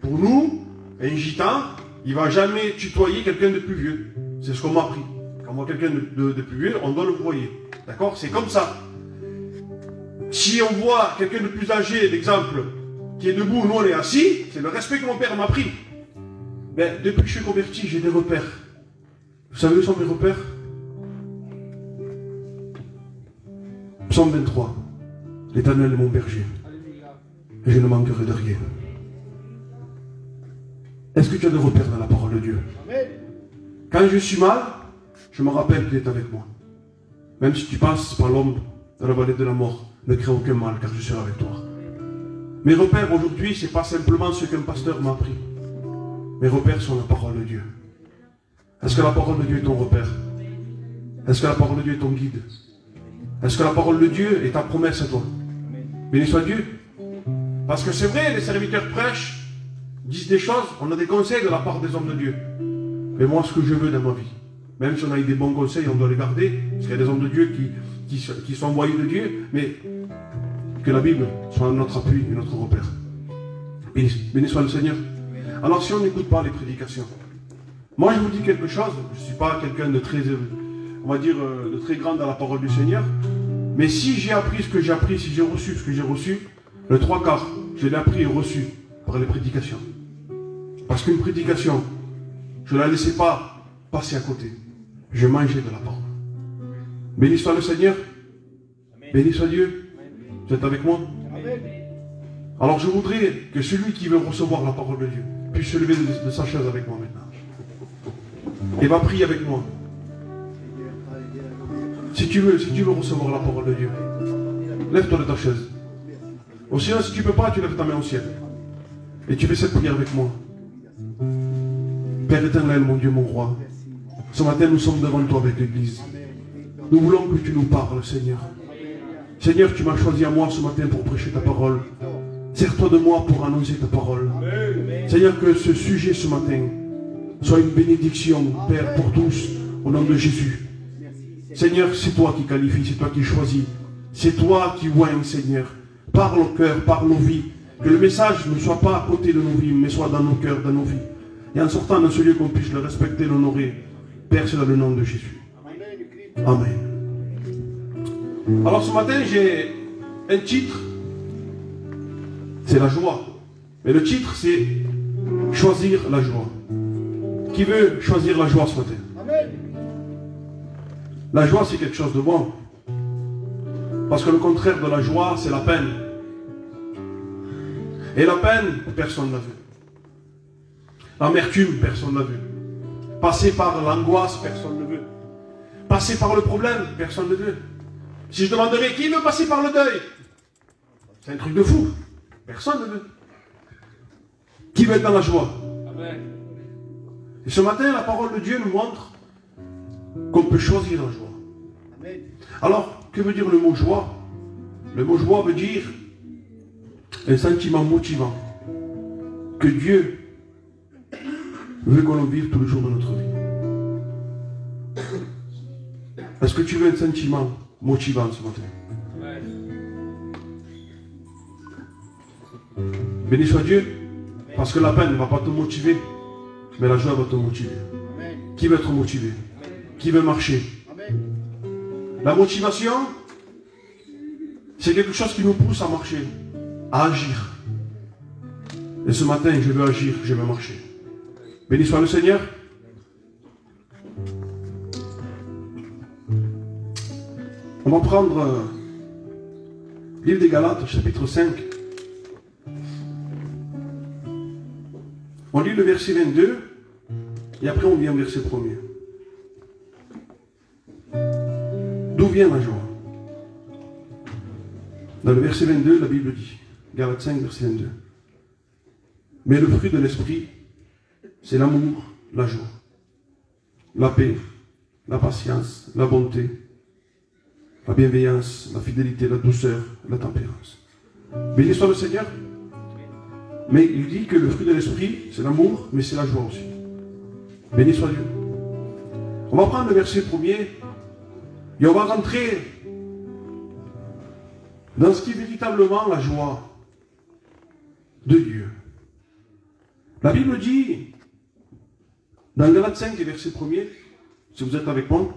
Pour nous, un gitan, il ne va jamais tutoyer quelqu'un de plus vieux. C'est ce qu'on m'a appris. Quand on voit quelqu'un de plus vieux, on doit le voyer. D'accord? C'est comme ça. Si on voit quelqu'un de plus âgé, l'exemple, qui est debout, nous on est assis, c'est le respect que mon père m'a pris. Mais depuis que je suis converti, j'ai des repères. Vous savez où sont mes repères? Psaume 23. L'Éternel est mon berger. Et je ne manquerai de rien. Est-ce que tu as des repères dans la parole de Dieu? Quand je suis mal, je me rappelle qu'il est avec moi. Même si tu passes par l'ombre de la vallée de la mort, ne crains aucun mal, car je serai avec toi. Mes repères aujourd'hui, ce n'est pas simplement ce qu'un pasteur m'a appris. Mes repères sont la parole de Dieu. Est-ce que la parole de Dieu est ton repère? Est-ce que la parole de Dieu est ton guide? Est-ce que la parole de Dieu est ta promesse à toi? Béni soit Dieu. Parce que c'est vrai, les serviteurs prêchent, disent des choses, on a des conseils de la part des hommes de Dieu. Mais moi, ce que je veux dans ma vie, même si on a eu des bons conseils, on doit les garder, parce qu'il y a des hommes de Dieu qui sont envoyés de Dieu, mais que la Bible soit notre appui et notre repère. Béni soit le Seigneur. Alors si on n'écoute pas les prédications, moi je vous dis quelque chose, je ne suis pas quelqu'un de très, on va dire, de très grand dans la parole du Seigneur, Mais si j'ai appris ce que j'ai appris, si j'ai reçu ce que j'ai reçu, le 3/4, je l'ai appris et reçu par les prédications. Parce qu'une prédication, je ne la laissais pas passer à côté. Je mangeais de la parole. Béni soit le Seigneur. Béni soit Dieu. Vous êtes avec moi? Alors je voudrais que celui qui veut recevoir la parole de Dieu puisse se lever de sa chaise avec moi maintenant. Et va prier avec moi. Si tu veux recevoir la parole de Dieu, lève-toi de ta chaise. Au ciel, si tu ne peux pas, tu lèves ta main au ciel. Et tu fais cette prière avec moi. Père éternel, mon Dieu, mon roi, ce matin nous sommes devant toi avec l'Église. Nous voulons que tu nous parles, Seigneur. Seigneur, tu m'as choisi à moi ce matin pour prêcher ta parole. Sers-toi de moi pour annoncer ta parole. Seigneur, que ce sujet ce matin soit une bénédiction, Père, pour tous, au nom de Jésus. Seigneur, c'est toi qui qualifies, c'est toi qui choisis. C'est toi qui oignes, Seigneur. Parle au cœur, parle nos vies. Que le message ne soit pas à côté de nos vies, mais soit dans nos cœurs, dans nos vies. Et en sortant dans ce lieu, qu'on puisse le respecter, l'honorer. Père, c'est dans le nom de Jésus. Amen. Alors ce matin, j'ai un titre. C'est la joie. Mais le titre, c'est choisir la joie. Qui veut choisir la joie ce matin? La joie, c'est quelque chose de bon. Parce que le contraire de la joie, c'est la peine. Et la peine, personne ne l'a vu. L'amertume, personne ne l'a vu. Passer par l'angoisse, personne ne veut. Passer par le problème, personne ne veut. Si je demanderais qui veut passer par le deuil, c'est un truc de fou. Personne ne veut. Qui veut être dans la joie? Amen. Et ce matin, la parole de Dieu nous montre qu'on peut choisir la joie. Amen. Alors, que veut dire le mot joie? Le mot joie veut dire un sentiment motivant que Dieu veut qu'on le vive tous les jours de notre vie. Est-ce que tu veux un sentiment motivant ce matin? Béni soit Dieu, parce que la peine ne va pas te motiver, mais la joie va te motiver. Amen. Qui veut être motivé? Amen. Qui veut marcher? Amen. La motivation, c'est quelque chose qui nous pousse à marcher, à agir. Et ce matin, je veux agir, je veux marcher. Béni soit le Seigneur. On va prendre le livre des Galates, chapitre 5. On lit le verset 22, et après on vient au verset 1er. D'où vient la joie? Dans le verset 22, la Bible dit, Galates 5, verset 22. Mais le fruit de l'esprit, c'est l'amour, la joie, la paix, la patience, la bonté, la bienveillance, la fidélité, la douceur, la tempérance. Béni soit le Seigneur. Mais il dit que le fruit de l'esprit, c'est l'amour, mais c'est la joie aussi. Béni soit Dieu. On va prendre le verset 1er et on va rentrer dans ce qui est véritablement la joie de Dieu. La Bible dit, dans Galates 5 et verset 1er, si vous êtes avec moi,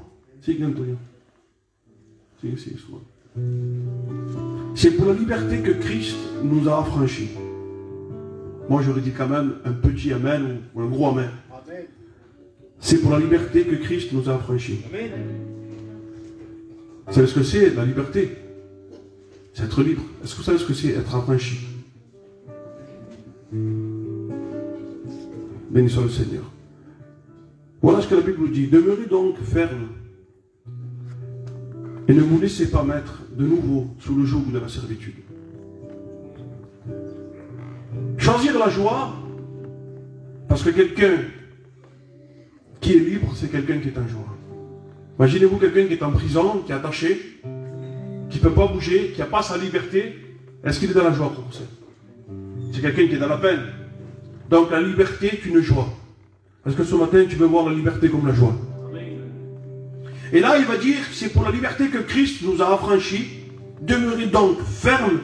c'est pour la liberté que Christ nous a affranchis. Moi, j'aurais dit quand même un petit amen ou un gros amen. C'est pour la liberté que Christ nous a affranchis. Vous savez ce que c'est, la liberté? C'est être libre. Est-ce que vous savez ce que c'est, être affranchi? Béni soit le Seigneur. Voilà ce que la Bible nous dit. Demeurez donc ferme et ne vous laissez pas mettre de nouveau sous le joug de la servitude. Choisir la joie, parce que quelqu'un qui est libre, c'est quelqu'un qui est en joie. Imaginez-vous quelqu'un qui est en prison, qui est attaché, qui ne peut pas bouger, qui n'a pas sa liberté. Est-ce qu'il est dans la joie pour ça? C'est quelqu'un qui est dans la peine. Donc la liberté est une joie. Est-ce que ce matin tu veux voir la liberté comme la joie? Et là il va dire, c'est pour la liberté que Christ nous a affranchis. Demeurez donc fermes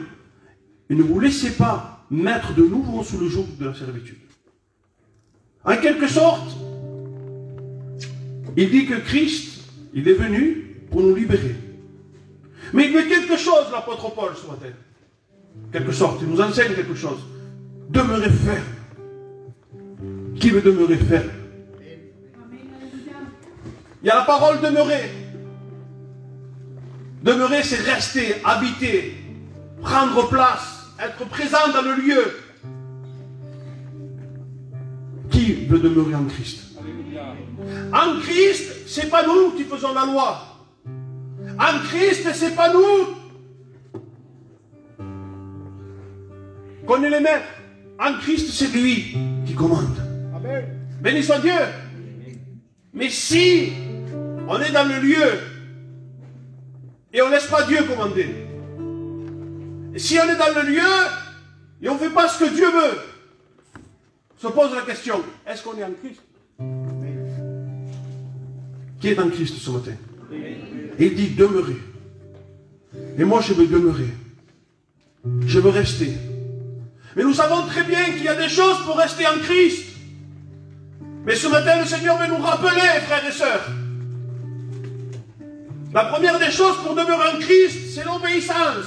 et ne vous laissez pas mettre de nouveau sous le joug de la servitude. En quelque sorte, il dit que Christ, il est venu pour nous libérer. Mais il veut quelque chose, l'apôtre Paul, ce matin. Quelque sorte, il nous enseigne quelque chose. Demeurer ferme. Qui veut demeurer ferme? Il y a la parole demeurer. Demeurer, c'est rester, habiter, prendre place, être présent dans le lieu. Qui veut demeurer en Christ? En Christ, c'est pas nous qui faisons la loi. En Christ, c'est pas nous qu'on est les maîtres. En Christ, c'est lui qui commande. Amen. Béni soit Dieu. Mais si on est dans le lieu et on ne laisse pas Dieu commander, et si on est dans le lieu et on ne fait pas ce que Dieu veut, se pose la question, est-ce qu'on est en Christ? Qui est en Christ ce matin? Et il dit demeurer. Et moi je veux demeurer. Je veux rester. Mais nous savons très bien qu'il y a des choses pour rester en Christ. Mais ce matin le Seigneur veut nous rappeler, frères et sœurs. La première des choses pour demeurer en Christ, c'est l'obéissance.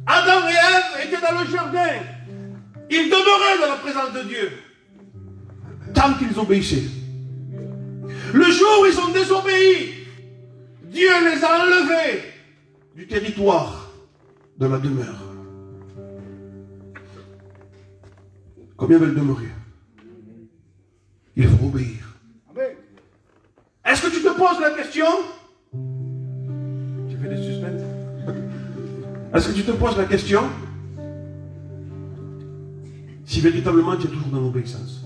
Adam et Ève étaient dans le jardin. Ils demeuraient dans la présence de Dieu. Tant qu'ils obéissaient. Le jour où ils ont désobéi, Dieu les a enlevés du territoire de la demeure. Combien veulent demeurer? Il faut obéir. Est-ce que tu te poses la question? Tu fais des suspens? Est-ce que tu te poses la question si véritablement tu es toujours dans l'obéissance?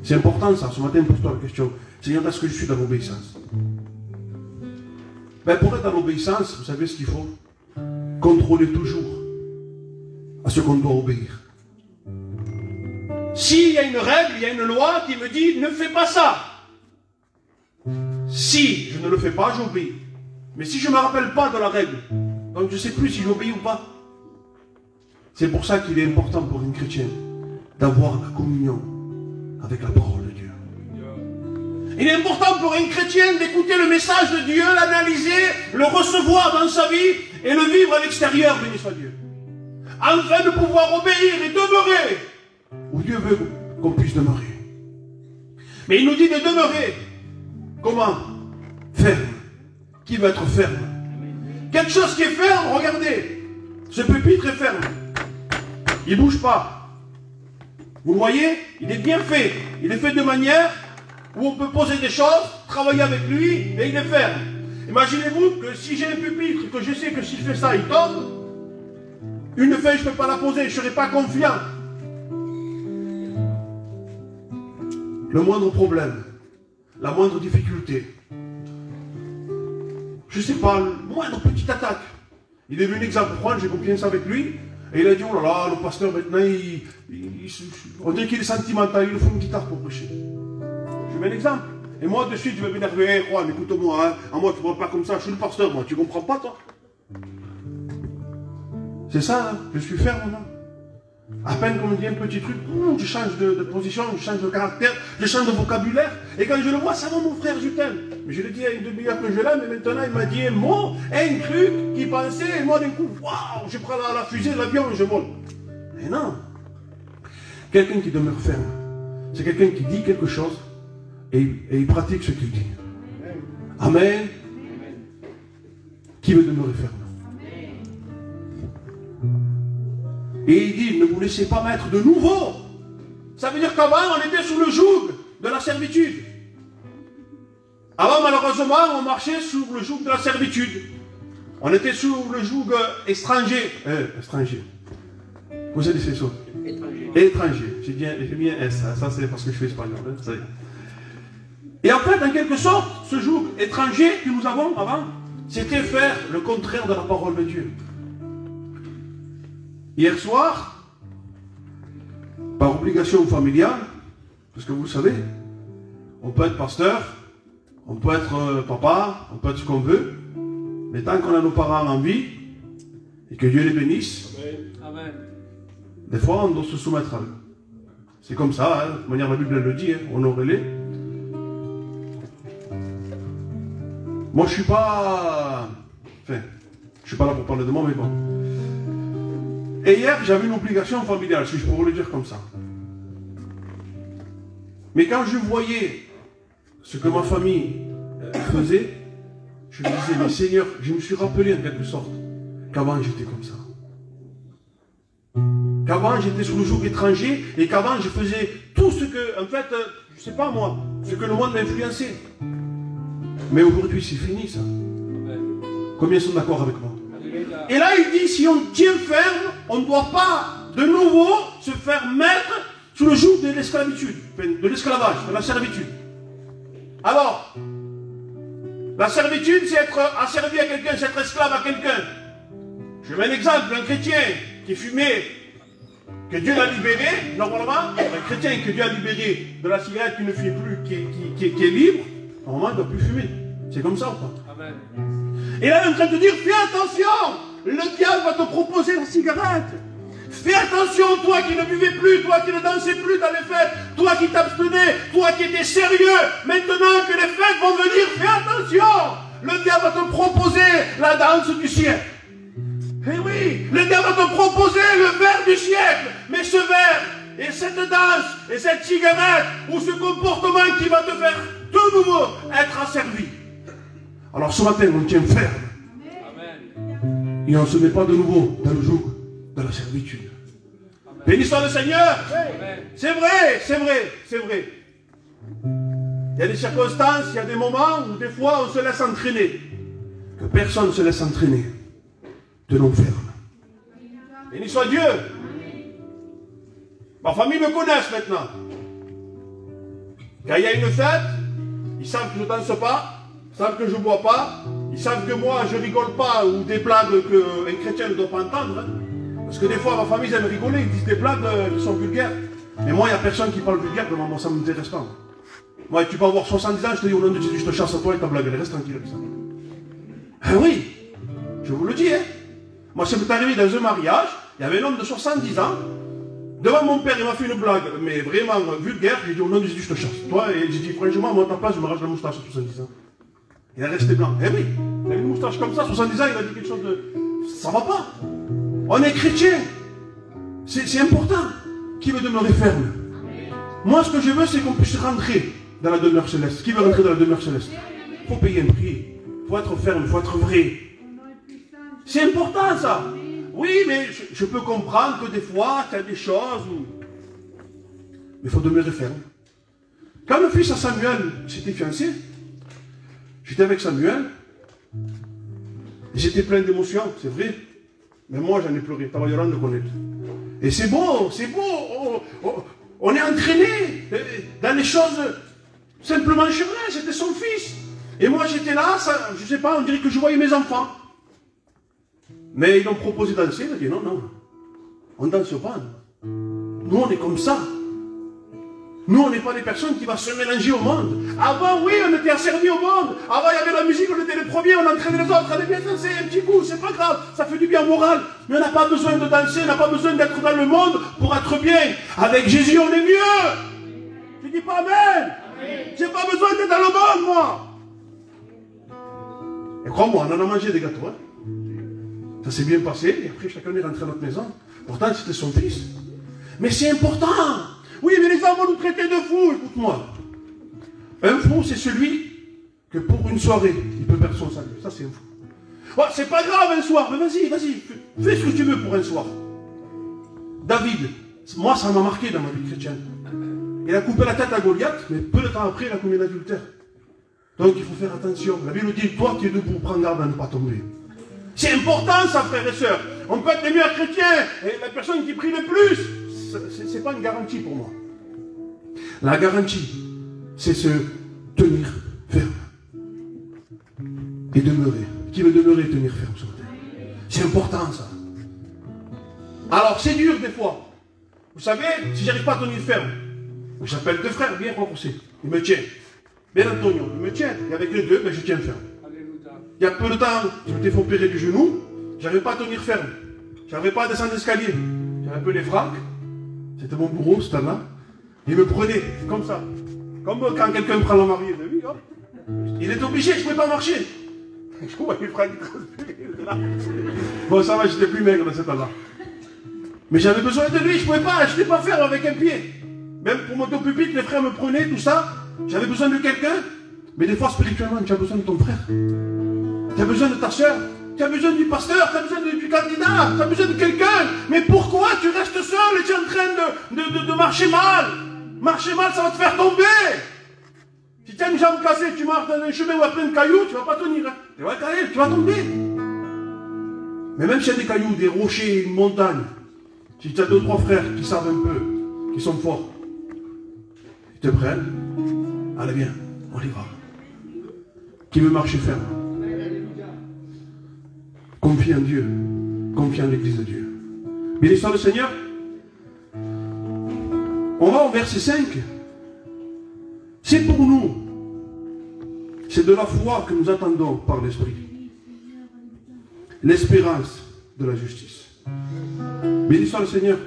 C'est important ça. Ce matin, pose-toi la question. Seigneur, est-ce que je suis dans l'obéissance? Ben, pour être dans l'obéissance, vous savez ce qu'il faut? Contrôler toujours à ce qu'on doit obéir. S'il y a une règle, il y a une loi qui me dit ne fais pas ça. Si je ne le fais pas, j'obéis. Mais si je ne me rappelle pas de la règle, donc je ne sais plus si j'obéis ou pas. C'est pour ça qu'il est important pour une chrétienne d'avoir la communion avec la parole de Dieu. Il est important pour une chrétienne d'écouter le message de Dieu, l'analyser, le recevoir dans sa vie et le vivre à l'extérieur, béni soit Dieu. Afin de pouvoir obéir et demeurer où Dieu veut qu'on puisse demeurer. Mais il nous dit de demeurer. Comment? Ferme. Qui veut être ferme? Quelque chose qui est ferme, regardez. Ce pupitre est ferme. Il ne bouge pas. Vous le voyez? Il est bien fait. Il est fait de manière où on peut poser des choses, travailler avec lui, et il est ferme. Imaginez-vous que si j'ai un pupitre, que je sais que si je fais ça, il tombe, une feuille, je ne peux pas la poser, je ne serai pas confiant. Le moindre problème, la moindre difficulté, je ne sais pas, le moindre petite attaque. Il est venu exemple prendre, j'ai confiance avec lui, et il a dit, oh là là, le pasteur maintenant, on dirait qu'il est sentimental, il nous faut une guitare pour prêcher. Je mets un exemple. Et moi, de suite, je vais m'énerver, hey, Juan, écoute-moi, hein. À moi, tu ne vois pas comme ça, je suis le pasteur, moi, tu comprends pas, toi? C'est ça, hein. Je suis ferme, non? À peine qu'on me dit un petit truc, je change de position, je change de caractère, je change de vocabulaire. Et quand je le vois, ça va mon frère, je t'aime. Mais je lui dis il y a une demi-heure que je l'aime, mais maintenant il m'a dit un mot, un truc qui pensait, et moi d'un coup, waouh, je prends la fusée, l'avion et je vole. Mais non. Quelqu'un qui demeure ferme, c'est quelqu'un qui dit quelque chose et il pratique ce qu'il dit. Amen. Qui veut demeurer ferme? Et il dit, ne vous laissez pas mettre de nouveau. Ça veut dire qu'avant, on était sous le joug de la servitude. Avant, malheureusement, on marchait sous le joug de la servitude. On était sous le joug étranger. Étranger. Vous avez dit ça? Étranger. J'ai mis un S. Ça, c'est parce que je suis espagnol. Hein, ça y est. Et en fait, en quelque sorte, ce joug étranger que nous avons avant, c'était faire le contraire de la parole de Dieu. Hier soir, par obligation familiale, parce que vous le savez, on peut être pasteur, on peut être papa, on peut être ce qu'on veut, mais tant qu'on a nos parents en vie, et que Dieu les bénisse, Amen. Des fois on doit se soumettre à eux. C'est comme ça, hein. De toute manière la Bible le dit, hein. Honorez-les. Moi, je suis pas... Enfin, je suis pas là pour parler de moi, mais bon. Et hier, j'avais une obligation familiale, si je pourrais le dire comme ça. Mais quand je voyais ce que ma famille faisait, je me disais, mais Seigneur, je me suis rappelé en quelque sorte qu'avant j'étais comme ça. Qu'avant j'étais sous le joug étranger et qu'avant je faisais tout ce que, en fait, je sais pas moi, ce que le monde m'a influencé. Mais aujourd'hui c'est fini ça. Combien sont d'accord avec moi? Et là il dit, si on tient ferme, on ne doit pas de nouveau se faire mettre sous le joug de l'esclavitude, de l'esclavage, de la servitude. Alors, la servitude, c'est être asservi à quelqu'un, c'est être esclave à quelqu'un. Je mets un exemple, un chrétien qui fumait, que Dieu l'a libéré, normalement, un chrétien que Dieu a libéré de la cigarette qui ne fume plus, qui est libre, normalement, il ne doit plus fumer. C'est comme ça ou pas? Amen. Et là, il est en train de dire, fais attention, le diable va te proposer la cigarette. Fais attention, toi qui ne buvais plus, toi qui ne dansais plus dans les fêtes, toi qui t'abstenais, toi qui étais sérieux, maintenant que les fêtes vont venir, fais attention. Le diable va te proposer la danse du siècle. Eh oui, le diable va te proposer le verre du siècle. Mais ce verre, et cette danse, et cette cigarette, ou ce comportement qui va te faire de nouveau être asservi. Alors ce matin, on tient ferme. Amen. Et on ne se met pas de nouveau dans le joug de la servitude. Béni soit le Seigneur. C'est vrai, c'est vrai, c'est vrai. Il y a des circonstances, il y a des moments où des fois on se laisse entraîner. Que personne ne se laisse entraîner. Tenons ferme. Béni soit Dieu. Ma famille me connaisse maintenant. Quand il y a une fête, ils savent que je ne danse pas, ils savent que je ne bois pas, ils savent que moi je ne rigole pas ou des blagues qu'un chrétien ne doit pas entendre. Parce que des fois, ma famille, ils aiment rigoler, ils disent des blagues qui sont vulgaires. Mais moi, il n'y a personne qui parle vulgaire, mais moi, ça ne m'intéresse pas. Moi, tu peux avoir 70 ans, je te dis au nom de Jésus, je te chasse à toi et ta blague, elle reste tranquille avec ça. Ah oui, je vous le dis, hein. Moi, ça m'est arrivé dans un mariage, il y avait un homme de 70 ans, devant mon père, il m'a fait une blague, mais vraiment vulgaire, j'ai dit au nom de Jésus, je te chasse. Toi, et j'ai dit, franchement, moi, à ta place, je me rase la moustache à 70 ans. Il est resté blanc. Eh oui, il a une moustache comme ça, 70 ans, il a dit quelque chose de... Ça va pas. On est chrétien. C'est important. Qui veut demeurer ferme? Moi, ce que je veux, c'est qu'on puisse rentrer dans la demeure céleste. Qui veut rentrer dans la demeure céleste? Il faut payer un prix. Il faut être ferme, il faut être vrai. C'est important, ça. Oui, mais je peux comprendre que des fois, tu as des choses où... Mais il faut demeurer ferme. Quand le fils à Samuel s'était fiancé, j'étais avec Samuel, j'étais plein d'émotions, c'est vrai. Mais moi, j'en ai pleuré. Ta Yolande le connaît. Et c'est beau, c'est beau. On est entraîné dans les choses simplement chevrées. C'était son fils. Et moi, j'étais là, ça, je ne sais pas, on dirait que je voyais mes enfants. Mais ils ont proposé de danser. Il a dit non, non. On ne danse pas. Nous, on est comme ça. Nous, on n'est pas des personnes qui vont se mélanger au monde. Avant, oui, on était asservis au monde. Avant, il y avait la musique, on était les premiers, on entraînait les autres. Allez bien danser un petit coup, c'est pas grave. Ça fait du bien au moral. Mais on n'a pas besoin de danser, on n'a pas besoin d'être dans le monde pour être bien. Avec Jésus, on est mieux. Je dis pas amen. J'ai pas besoin d'être dans le monde, moi. Et crois-moi, on en a mangé des gâteaux. Hein. Ça s'est bien passé. Et après, chacun est rentré à notre maison. Pourtant, c'était son fils. Mais c'est important. Oui, mais les gens vont nous traiter de fous, écoute-moi. Un fou, c'est celui que pour une soirée, il peut perdre son salut. Ça, c'est un fou. Oh, c'est pas grave un soir, mais vas-y, vas-y, fais ce que tu veux pour un soir. David, moi, ça m'a marqué dans ma vie chrétienne. Il a coupé la tête à Goliath, mais peu de temps après, il a commis l'adultère. Donc, il faut faire attention. La Bible dit, toi qui es debout, prends garde à ne pas tomber. C'est important, ça, frères et sœurs. On peut être les meilleurs chrétiens, et la personne qui prie le plus, c'est pas une garantie pour moi. La garantie, c'est se tenir ferme. Et demeurer. Qui veut demeurer et tenir ferme ce matin? C'est important, ça. Alors, c'est dur des fois. Vous savez, si j'arrive pas à tenir ferme, j'appelle deux frères, bien renforcés. Ils me tiennent. Bien Antonio, ils me tiennent. Et avec les deux, ben, je tiens ferme. Il y a peu de temps, je m'étais fait opérer du genou, j'arrivais pas à tenir ferme. J'arrivais pas à descendre l'escalier. J'avais un peu les Franck. C'était mon bourreau, ce temps-là. Il me prenait, comme ça. Comme quand quelqu'un prend la mariée. Oui, hop. Il est obligé, je ne pouvais pas marcher. Je vois les frères qui transpiraient là. Bon, ça va, j'étais plus maigre dans cet temps-là. Mais j'avais besoin de lui, je ne pouvais pas faire avec un pied. Même pour monter au pupitre, les frères me prenaient, tout ça. J'avais besoin de quelqu'un. Mais des fois, spirituellement, tu as besoin de ton frère. Tu as besoin de ta soeur. Tu as besoin du pasteur. Tu as besoin du candidat. Tu as besoin de quelqu'un. Mais pourquoi tu restes seul et tu es en train de marcher mal? Marcher mal, ça va te faire tomber. Si tu as une jambe cassée, tu marches dans un chemin où il y a plein de cailloux, tu ne vas pas tenir. Hein. Tu vas tomber. Mais même s'il y a des cailloux, des rochers, une montagne, si tu as 2-3 frères qui savent un peu, qui sont forts, ils te prennent. Allez, viens, on y va. Qui veut marcher ferme? Confie en Dieu. Confie en l'Église de Dieu. Mais l'histoire du Seigneur, on va au verset 5. C'est pour nous. C'est de la foi que nous attendons par l'Esprit. L'espérance de la justice. Mais l'histoire du Seigneur.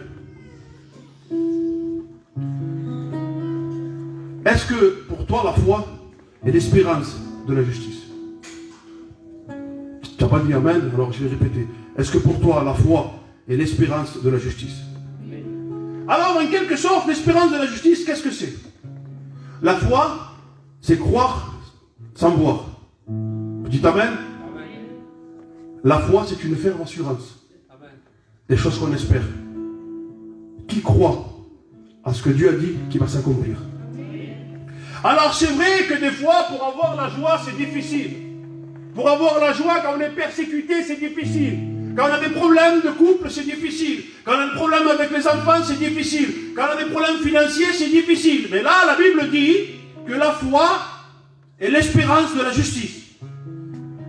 Est-ce que pour toi la foi est l'espérance de la justice? Tu n'as pas dit amen, alors je vais répéter. Est-ce que pour toi la foi est l'espérance de la justice? Alors en quelque sorte, l'espérance de la justice, qu'est-ce que c'est? La foi, c'est croire sans voir. Dites amen. La foi, c'est une ferme assurance. Des choses qu'on espère. Qui croit à ce que Dieu a dit qui va s'accomplir. Alors c'est vrai que des fois, pour avoir la joie, c'est difficile. Pour avoir la joie, quand on est persécuté, c'est difficile. Quand on a des problèmes de couple, c'est difficile. Quand on a des problèmes avec les enfants, c'est difficile. Quand on a des problèmes financiers, c'est difficile. Mais là, la Bible dit que la foi est l'espérance de la justice.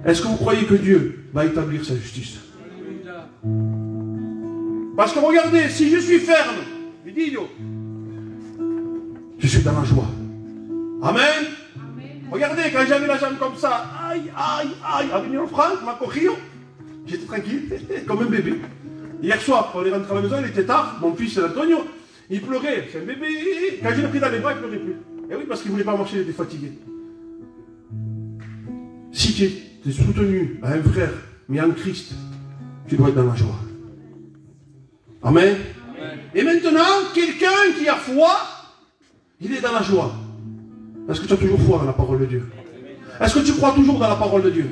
Est-ce que vous croyez que Dieu va établir sa justice? Parce que regardez, si je suis ferme, je dis, je suis dans la joie. Amen. Regardez, quand j'avais la jambe comme ça, aïe, aïe, aïe, à venir en France, ma cochille, j'étais tranquille, comme un bébé. Hier soir, quand on est rentré à la maison, il était tard, mon fils Antonio, il pleurait, c'est un bébé. Quand je l'ai pris dans les bras, il ne pleurait plus. Et oui, parce qu'il ne voulait pas marcher, il était fatigué. Si tu es soutenu à un frère, mais en Christ, tu dois être dans la joie. Amen. Amen. Et maintenant, quelqu'un qui a foi, il est dans la joie. Est-ce que tu as toujours foi dans la parole de Dieu? Est-ce que tu crois toujours dans la parole de Dieu?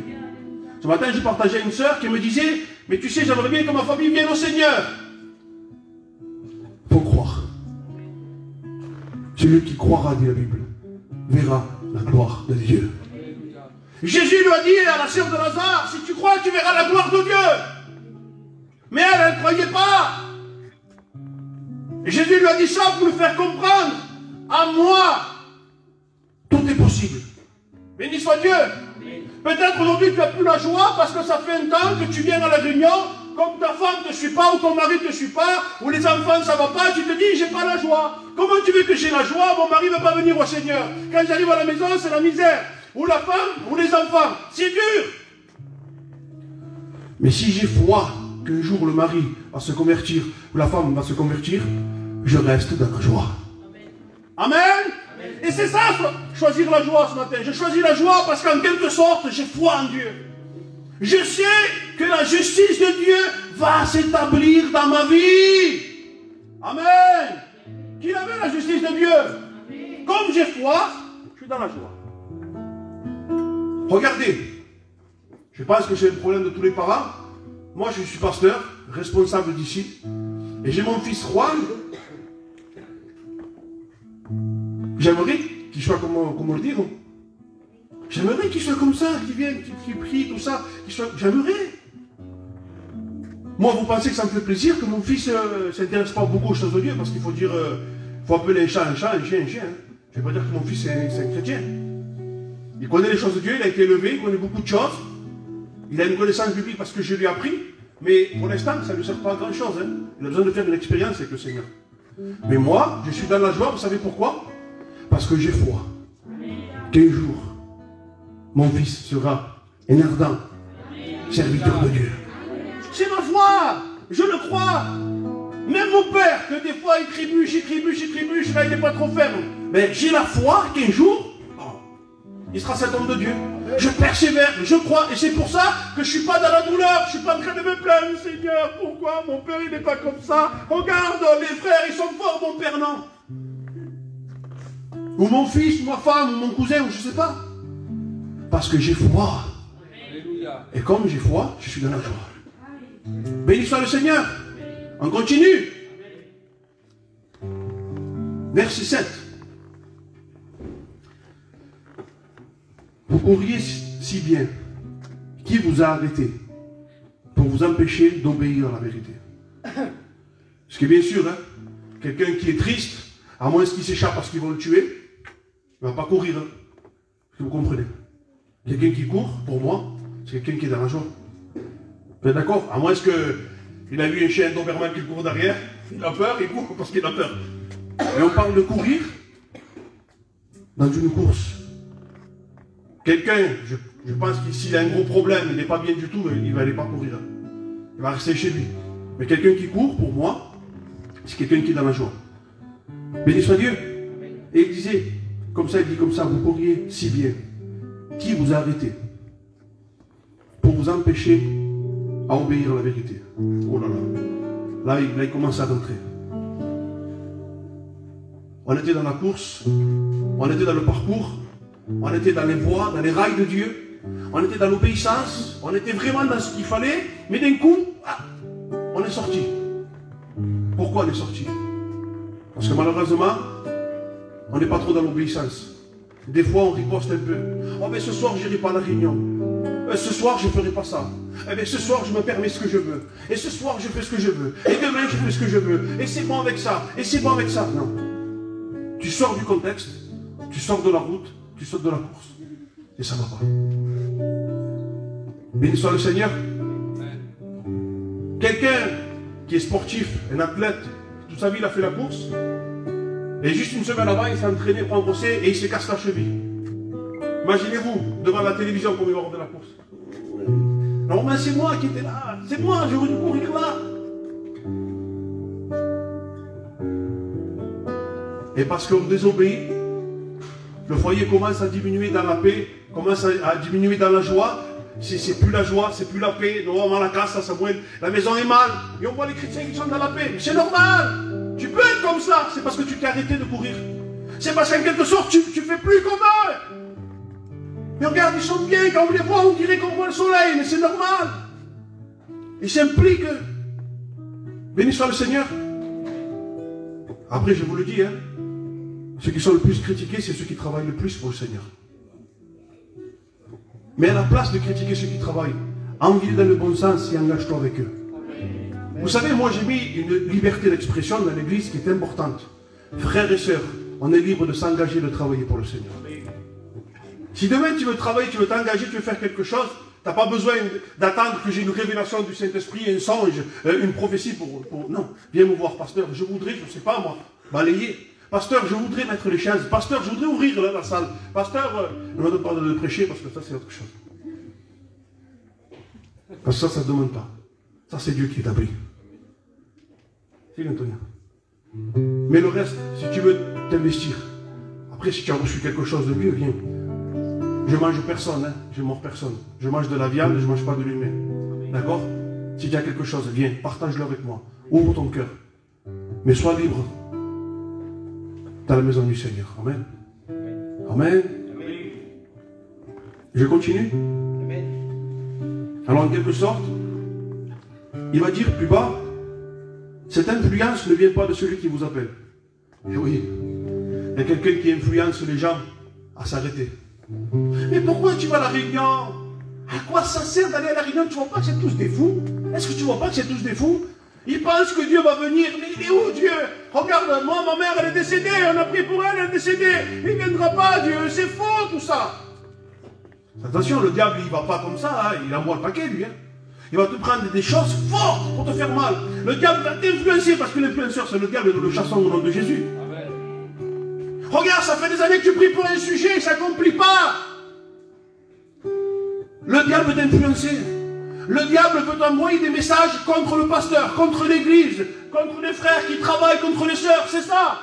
Ce matin, j'ai partagé une sœur qui me disait, mais tu sais, j'aimerais bien que ma famille vienne au Seigneur. Il faut croire. Celui qui croira, dit la Bible, verra la gloire de Dieu. Jésus lui a dit à la sœur de Lazare, si tu crois, tu verras la gloire de Dieu. Mais elle ne croyait pas. Et Jésus lui a dit ça pour lui faire comprendre, à moi, tout est possible. Béni soit Dieu. Peut-être aujourd'hui tu n'as plus la joie parce que ça fait un temps que tu viens à la réunion, comme ta femme ne te suit pas ou ton mari ne te suit pas, ou les enfants ça ne va pas, tu te dis j'ai pas la joie. Comment tu veux que j'ai la joie? Mon mari ne veut pas venir au Seigneur. Quand j'arrive à la maison c'est la misère. Ou la femme, ou les enfants. C'est dur. Mais si j'ai foi qu'un jour le mari va se convertir, ou la femme va se convertir, je reste dans la joie. Amen. Amen. Et c'est ça, choisir la joie ce matin. Je choisis la joie parce qu'en quelque sorte, j'ai foi en Dieu. Je sais que la justice de Dieu va s'établir dans ma vie. Amen. Qui avait la justice de Dieu? Amen. Comme j'ai foi, je suis dans la joie. Regardez, je pense que c'est le problème de tous les parents. Moi, je suis pasteur, responsable d'ici. Et j'ai mon fils Juan. J'aimerais qu'il soit, comment le dire? J'aimerais qu'il soit comme ça, qu'il vienne, qu'il prie, tout ça. J'aimerais. Moi, vous pensez que ça me fait plaisir que mon fils ne s'intéresse pas beaucoup aux choses de Dieu, parce qu'il faut dire, faut appeler un chat, un chien, un chien. Je ne vais pas dire que mon fils est un chrétien. Il connaît les choses de Dieu, il a été élevé, il connaît beaucoup de choses. Il a une connaissance biblique parce que je lui ai appris. Mais pour l'instant, ça ne lui sert pas à grand chose. Hein. Il a besoin de faire une expérience avec le Seigneur. Mais moi, je suis dans la joie, vous savez pourquoi? Parce que j'ai foi qu'un jour, mon fils sera un ardent serviteur de Dieu. C'est ma foi, je le crois. Même mon père, que des fois il trébuche, là il n'est pas trop ferme. Mais j'ai la foi qu'un jour, Il sera cet homme de Dieu. Je persévère, je crois, et c'est pour ça que je ne suis pas dans la douleur, je ne suis pas en train de me plaindre, Seigneur, pourquoi mon père il n'est pas comme ça? Regarde, les frères, ils sont forts, mon père non. Ou mon fils, ou ma femme, ou mon cousin, ou je ne sais pas. Parce que j'ai foi. Et comme j'ai foi, je suis dans la joie. Béni soit le Seigneur. On continue. Verset 7. Vous courriez si bien. Qui vous a arrêté pour vous empêcher d'obéir à la vérité? Parce que bien sûr, hein, quelqu'un qui est triste, à moins qu'il s'échappe parce qu'ils vont le tuer, il ne va pas courir. Hein. Est-ce que vous comprenez? Quelqu'un qui court, pour moi, c'est quelqu'un qui est dans la joie. Vous êtes d'accord? À moins qu'il a vu un chien Doberman qui court derrière, il a peur, il court parce qu'il a peur. Et on parle de courir dans une course. Quelqu'un, je pense que s'il a un gros problème, il n'est pas bien du tout, il ne va aller pas courir. Il va rester chez lui. Mais quelqu'un qui court, pour moi, c'est quelqu'un qui est dans la joie. Béni soit Dieu. Et il disait, comme ça, il dit comme ça, vous courriez si bien. Qui vous a arrêté pour vous empêcher à obéir à la vérité? Oh là là. Là, il commence à rentrer. On était dans la course, on était dans le parcours, on était dans les voies, dans les rails de Dieu, on était dans l'obéissance, on était vraiment dans ce qu'il fallait, mais d'un coup, on est sorti. Pourquoi on est sorti? Parce que malheureusement, on n'est pas trop dans l'obéissance. Des fois, on riposte un peu. Oh, mais ce soir, je n'irai pas à la réunion. Ce soir, je ne ferai pas ça. Eh bien, ce soir, je me permets ce que je veux. Et ce soir, je fais ce que je veux. Et demain, je fais ce que je veux. Et c'est bon avec ça. Et c'est bon avec ça. Non. Tu sors du contexte, tu sors de la route, tu sors de la course. Et ça ne va pas. Béni soit le Seigneur. Quelqu'un qui est sportif, un athlète, toute sa vie, il a fait la course. Et juste une semaine avant, il s'est entraîné pour un procès et il se casse la cheville. Imaginez-vous, devant la télévision, comme il va de la course. Non, mais c'est moi qui étais là. C'est moi, j'aurais dû courir là. Et parce qu'on désobéit, le foyer commence à diminuer dans la paix, commence à diminuer dans la joie. C'est plus la joie, c'est plus la paix. Non, on la casse, ça brûle. La maison est mal. Et on voit les chrétiens qui sont dans la paix. Mais c'est normal. Tu peux être comme ça. C'est parce que tu t'es arrêté de courir. C'est parce qu'en quelque sorte, tu ne fais plus comme eux. Mais regarde, ils sont bien. Quand on les voit, on dirait qu'on voit le soleil. Mais c'est normal. Ils s'impliquent. Béni soit le Seigneur. Après, je vous le dis, hein, ceux qui sont le plus critiqués, c'est ceux qui travaillent le plus pour le Seigneur. Mais à la place de critiquer ceux qui travaillent, envie dans le bon sens et engage-toi avec eux. Vous savez, moi j'ai mis une liberté d'expression dans l'église qui est importante. Frères et sœurs, on est libre de s'engager, de travailler pour le Seigneur. Si demain tu veux travailler, tu veux t'engager, tu veux faire quelque chose, tu n'as pas besoin d'attendre que j'ai une révélation du Saint-Esprit, un songe, une prophétie pour... Non, viens me voir, pasteur, je voudrais, je ne sais pas moi, balayer. Pasteur, je voudrais mettre les chaises. Pasteur, je voudrais ouvrir la salle. Pasteur, ne me demande pas de prêcher parce que ça c'est autre chose. Parce que ça ne demande pas. Ça c'est Dieu qui t'abrit. C'est Antonia. Mais le reste, si tu veux t'investir, après si tu as reçu quelque chose de mieux, viens. Je mange personne, hein. Je mords personne. Je mange de la viande, je ne mange pas de l'humain. D'accord? Si tu as quelque chose, viens, partage-le avec moi. Ouvre ton cœur. Mais sois libre. Dans la maison du Seigneur. Amen. Amen. Je continue. Alors en quelque sorte, il va dire plus bas, cette influence ne vient pas de celui qui vous appelle. Et oui, il y a quelqu'un qui influence les gens à s'arrêter. Mais pourquoi tu vas à la réunion? À quoi ça sert d'aller à la réunion? Tu ne vois pas que c'est tous des fous? Est-ce que tu ne vois pas que c'est tous des fous? Ils pensent que Dieu va venir. Mais il est où Dieu? Regarde, moi, ma mère, elle est décédée. On a prié pour elle, elle est décédée. Il ne viendra pas, Dieu. C'est faux, tout ça. Attention, le diable, il ne va pas comme ça. Hein. Il envoie le paquet, lui. Hein. Il va te prendre des choses fortes pour te faire mal. Le diable va t'influencer parce que l'influenceur, c'est le diable. Nous le chassons au nom de Jésus. Amen. Regarde, ça fait des années que tu pries pour un sujet et ça ne s'accomplit pas. Le diable veut t'influencer. Le diable veut t'envoyer des messages contre le pasteur, contre l'église, contre les frères qui travaillent, contre les sœurs, c'est ça.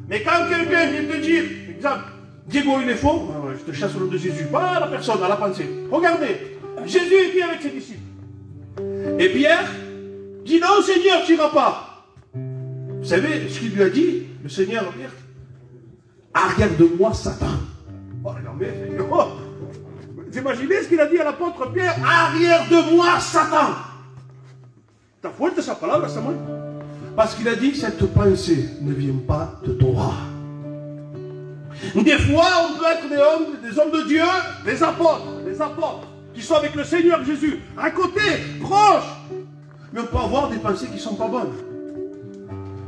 Mais quand quelqu'un vient te dire, exemple, Diego, il est faux. Je te chasse au nom de Jésus. Pas à la personne, à la pensée. Regardez, Jésus est bien avec ses disciples. Et Pierre dit non, Seigneur, tu n'iras pas. Vous savez ce qu'il lui a dit, le Seigneur à Pierre? Arrière de moi, Satan. Oh, regardez, vous imaginez ce qu'il a dit à l'apôtre Pierre? Arrière de moi, Satan. T'as fuerte sa parole, Samuel? Parce qu'il a dit que cette pensée ne vient pas de toi. Des fois, on peut être des hommes de Dieu, des apôtres, qui sont avec le Seigneur Jésus, à côté, proches. Mais on peut avoir des pensées qui ne sont pas bonnes.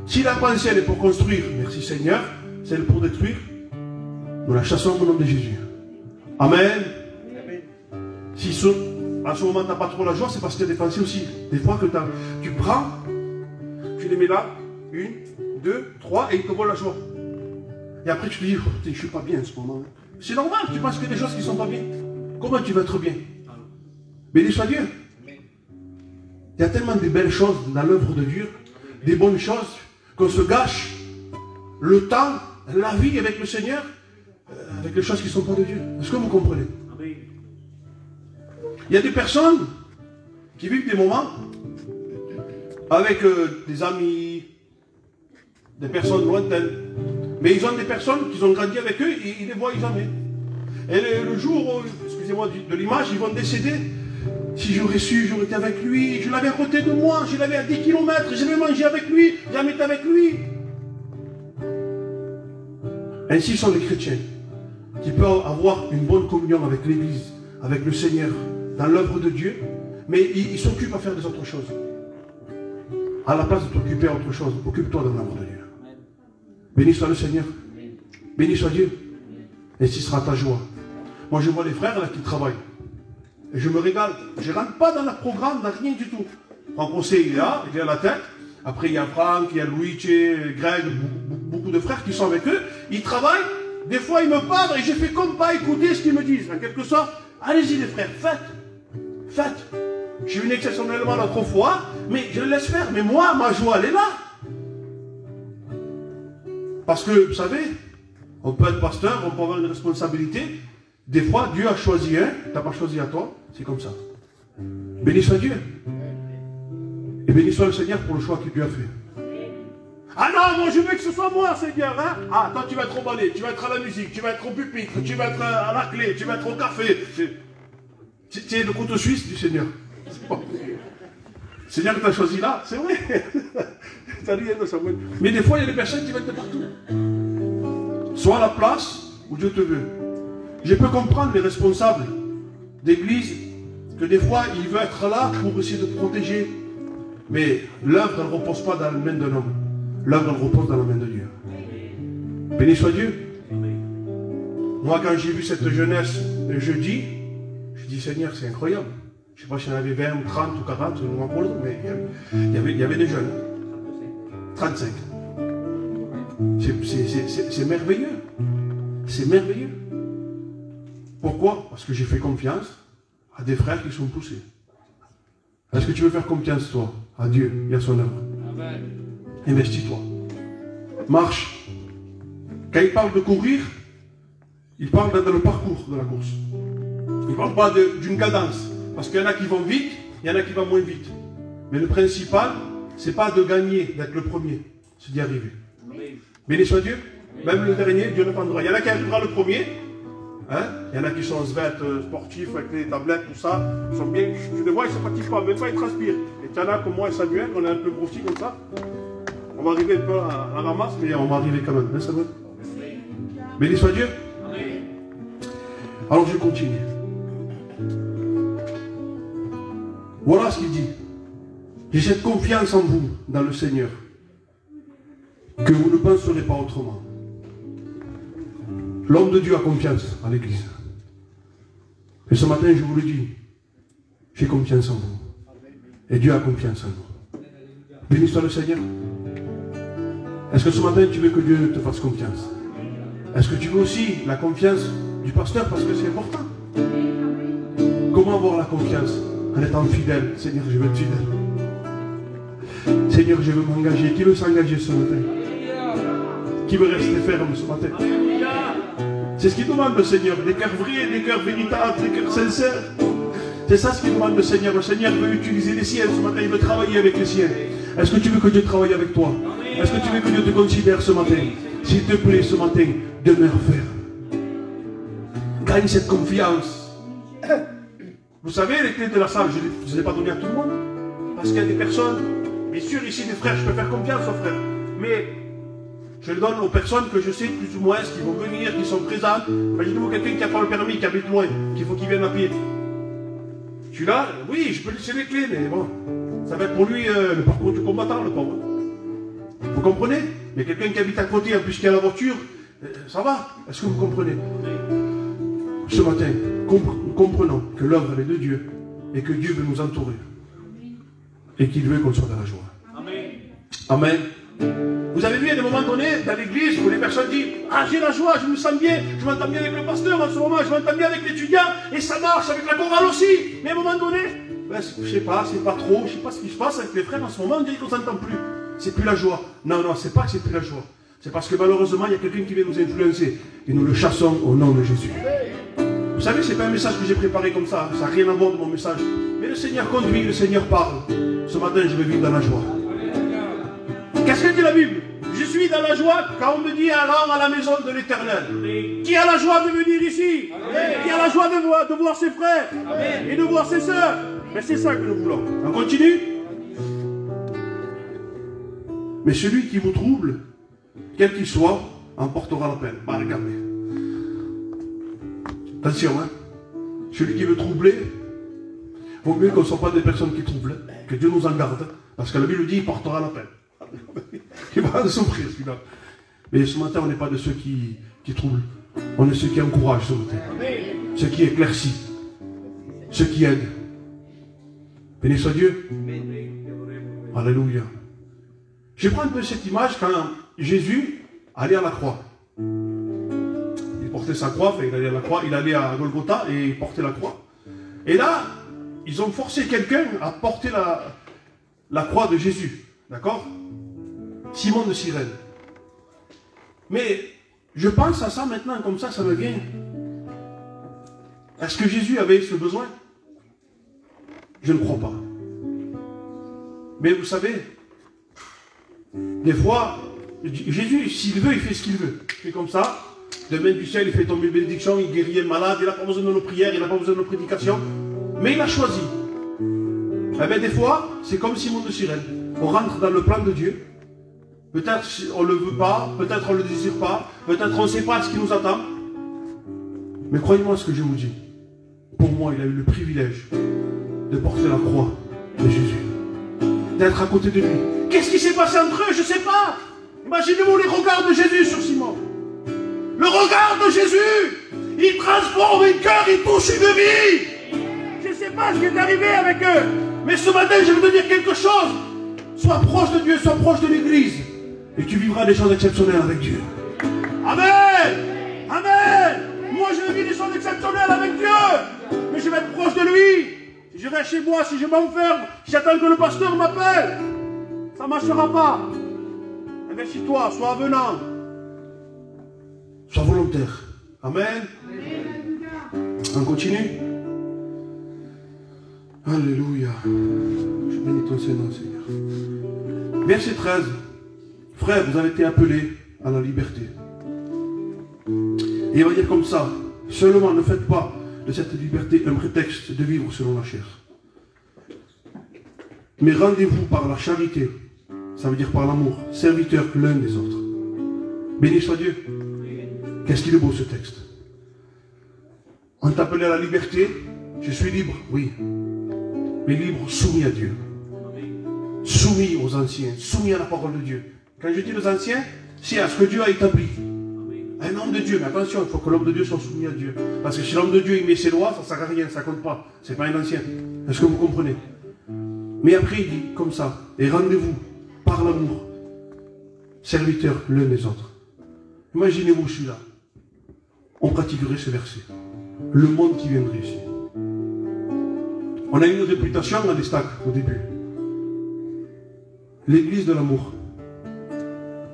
Si la pensée elle est pour construire, merci Seigneur, celle pour détruire, nous la chassons au nom de Jésus. Amen. Si à ce moment tu n'as pas trop la joie, c'est parce que tu as des pensées aussi. Des fois que tu prends, tu les mets là, 1, 2, 3, et ils te volent la joie. Et après tu te dis, oh, je ne suis pas bien en ce moment. C'est normal, tu penses qu'il y a des choses qui ne sont pas bien. Comment tu vas être bien? Béni soit Dieu. Il y a tellement de belles choses dans l'œuvre de Dieu, des bonnes choses, qu'on se gâche le temps, la vie avec le Seigneur, avec les choses qui ne sont pas de Dieu. Est-ce que vous comprenez? Il y a des personnes qui vivent des moments avec des amis, des personnes lointaines. Mais ils ont des personnes qui ont grandi avec eux et ils ne les voient jamais. Et le jour, excusez-moi de l'image, ils vont décéder. Si j'aurais su, j'aurais été avec lui, je l'avais à côté de moi, je l'avais à 10 km, j'avais mangé avec lui, jamais été avec lui. Ainsi sont les chrétiens, qui peuvent avoir une bonne communion avec l'Église, avec le Seigneur, dans l'œuvre de Dieu, mais ils s'occupent à faire des autres choses. À la place de t'occuper à autre chose, occupe-toi de l'œuvre de Dieu. Béni soit le Seigneur. Béni soit Dieu. Et ce sera ta joie. Moi, je vois les frères là qui travaillent. Et je me régale. Je ne rentre pas dans le programme, dans rien du tout. En conseil, il est à la tête. Après, il y a Franck, il y a Luigi, Greg, beaucoup de frères qui sont avec eux. Ils travaillent. Des fois, ils me parlent et je fais comme pas écouter ce qu'ils me disent. En quelque sorte, allez-y les frères, faites. Je suis venu exceptionnellement l'autre fois, mais je le laisse faire. Mais moi, ma joie, elle est là. Parce que, vous savez, on peut être pasteur, on peut avoir une responsabilité. Des fois, Dieu a choisi un, tu n'as pas choisi à toi, c'est comme ça. Béni soit Dieu. Et béni soit le Seigneur pour le choix que Dieu a fait. Ah non, moi je veux que ce soit moi, Seigneur. Hein? Ah, toi tu vas être au ballet, tu vas être à la musique, tu vas être au pupitre, tu vas être à la clé, tu vas être au café. C'est le couteau suisse du Seigneur. Bon. Seigneur que tu as choisi là, c'est vrai. Mais des fois, il y a des personnes qui veulent être partout. Sois à la place où Dieu te veut. Je peux comprendre les responsables d'église que des fois, ils veulent être là pour essayer de protéger. Mais l'œuvre ne repose pas dans la main d'un homme. L'œuvre repose dans la main de Dieu. Béni soit Dieu. Moi, quand j'ai vu cette jeunesse le jeudi, je dis Seigneur, c'est incroyable. Je ne sais pas si il y en avait 20 ou 30 ou 40, mais il y avait des jeunes. 35. C'est merveilleux. C'est merveilleux. Pourquoi? Parce que j'ai fait confiance à des frères qui sont poussés. Est-ce que tu veux faire confiance, toi, à Dieu et à son œuvre? Investis-toi. Marche. Quand il parle de courir, il parle dans le parcours de la course. Il ne parle pas d'une cadence. Parce qu'il y en a qui vont vite, il y en a qui vont moins vite. Mais le principal, ce n'est pas de gagner, d'être le premier, c'est d'y arriver. Béni soit Dieu. Même le dernier, Dieu le prendra. Il y en a qui arrivera le premier. Hein? Il y en a qui sont sportifs avec les tablettes, tout ça. Ils sont bien. Je les vois, ils ne se fatiguent pas, même pas, ils transpirent. Et il y en a comme moi et Samuel, on est un peu grossis comme ça. On va arriver un peu à la ramasse, mais on va arriver quand même. Hein, Samuel? Béni soit Dieu. Alors je continue. Voilà ce qu'il dit. J'ai cette confiance en vous, dans le Seigneur, que vous ne penserez pas autrement. L'homme de Dieu a confiance en l'Église. Et ce matin, je vous le dis, j'ai confiance en vous. Et Dieu a confiance en vous. Béni soit le Seigneur. Est-ce que ce matin, tu veux que Dieu te fasse confiance? Est-ce que tu veux aussi la confiance du pasteur, parce que c'est important? Comment avoir la confiance? En étant fidèle. Seigneur, je veux être fidèle. Seigneur, je veux m'engager. Qui veut s'engager ce matin? Qui veut rester ferme ce matin? C'est ce qu'il demande le Seigneur, des cœurs vrais, des cœurs véritables, des cœurs sincères. C'est ça ce qu'il demande le Seigneur. Le Seigneur veut utiliser les siens ce matin, il veut travailler avec les siens. Est-ce que tu veux que Dieu travaille avec toi? Est-ce que tu veux que Dieu te considère ce matin? S'il te plaît, ce matin, demeure ferme. Gagne cette confiance. Vous savez, les clés de la salle, je ne les ai pas données à tout le monde. Parce qu'il y a des personnes, bien sûr, ici, des frères, je peux faire confiance aux frères. Mais je le donne aux personnes que je sais plus ou moins qui vont venir, qui sont présentes. Imaginez-vous quelqu'un qui n'a pas le permis, qui habite loin, qu'il faut qu'il vienne à pied. Celui-là, oui, je peux lui laisser les clés, mais bon, ça va être pour lui le parcours du combattant, le pauvre. Vous comprenez? Mais quelqu'un qui habite à côté, en plus qui a la voiture, ça va. Est-ce que vous comprenez? Ce matin, comprenons que l'œuvre est de Dieu et que Dieu veut nous entourer et qu'il veut qu'on soit dans la joie. Amen. Amen. Vous avez vu à des moments donnés dans l'église où les personnes disent « Ah, j'ai la joie, je me sens bien, je m'entends bien avec le pasteur en ce moment, je m'entends bien avec l'étudiant, et ça marche avec la chorale aussi. » Mais à un moment donné, ben, je sais pas, c'est pas trop, je sais pas ce qui se passe avec les frères en ce moment, on dirait qu'on s'entend plus. C'est plus la joie. Non, non, c'est pas que c'est plus la joie. C'est parce que malheureusement, il y a quelqu'un qui vient nous influencer. Et nous le chassons au nom de Jésus. Vous savez, c'est pas un message que j'ai préparé comme ça. Ça n'a rien à voir de mon message. Mais le Seigneur conduit, le Seigneur parle. Ce matin, je vais vivre dans la joie. Qu'est-ce que dit la Bible? Je suis dans la joie quand on me dit allons à la maison de l'Éternel. Qui a la joie de venir ici? Qui a la joie de voir ses frères et de voir ses sœurs? Mais c'est ça que nous voulons. On continue? Mais celui qui vous trouble, quel qu'il soit, emportera la peine. Bah, regardez. Attention, hein. Celui qui veut troubler, vaut mieux qu'on ne soit pas des personnes qui troublent, que Dieu nous en garde. Parce que la Bible dit, il portera la peine. Il va en souffrir, celui-là. Mais ce matin, on n'est pas de ceux qui troublent. On est ceux qui encouragent ce matin. Ceux qui éclaircissent. Ceux qui aident. Béni soit Dieu. Alléluia. Je prends un peu cette image quand Jésus allait à la croix. Il portait sa croix, enfin, il allait à la croix, il allait à Golgotha et il portait la croix. Et là, ils ont forcé quelqu'un à porter la croix de Jésus. D'accord? Simon de Cyrène. Mais je pense à ça maintenant, comme ça me vient. Est-ce que Jésus avait ce besoin? Je ne crois pas. Mais vous savez, des fois, Jésus, s'il veut, il fait ce qu'il veut. Il fait comme ça, de main du ciel, il fait tomber une bénédiction, il guérit un malade, il n'a pas besoin de nos prières, il n'a pas besoin de nos prédications. Mais il a choisi. Eh bien, des fois, c'est comme Simon de Cyrène. On rentre dans le plan de Dieu. Peut-être on ne le veut pas, peut-être on ne le désire pas, peut-être on ne sait pas ce qui nous attend. Mais croyez-moi ce que je vous dis. Pour moi, il a eu le privilège de porter la croix de Jésus. D'être à côté de lui. Qu'est-ce qui s'est passé entre eux? Je ne sais pas. Imaginez-vous les regards de Jésus sur Simon. Le regard de Jésus, il transforme un cœur, il touche une vie. Je ne sais pas ce qui est arrivé avec eux. Mais ce matin, je veux te dire quelque chose. Sois proche de Dieu, sois proche de l'Église. Et tu vivras des choses exceptionnelles avec Dieu. Amen. Amen. Moi, je vis des choses exceptionnelles avec Dieu. Mais je vais être proche de lui. Si je vais chez moi, si je m'enferme, si j'attends que le pasteur m'appelle, ça ne marchera pas. Investis-toi, sois avenant. Sois volontaire. Amen. On continue. Alléluia. Je bénis ton Seigneur, Seigneur. Verset 13. Frères, vous avez été appelés à la liberté. Et il va dire comme ça. Seulement, ne faites pas de cette liberté un prétexte de vivre selon la chair. Mais rendez-vous par la charité. Ça veut dire par l'amour. Serviteurs l'un des autres. Béni soit Dieu. Qu'est-ce qu'il est beau ce texte. On t'appelait à la liberté. Je suis libre, oui. Mais libre, soumis à Dieu. Soumis aux anciens. Soumis à la parole de Dieu. Quand je dis aux anciens, c'est à ce que Dieu a établi. Un homme de Dieu, mais attention, il faut que l'homme de Dieu soit soumis à Dieu. Parce que si l'homme de Dieu il met ses lois, ça ne sert à rien, ça ne compte pas. Ce n'est pas un ancien. Est-ce que vous comprenez? Mais après, il dit comme ça. Et rendez-vous par l'amour, serviteurs l'un des autres. Imaginez-vous celui-là. On pratiquerait ce verset. Le monde qui viendrait ici. On a une réputation à l'Estac au début. L'église de l'amour.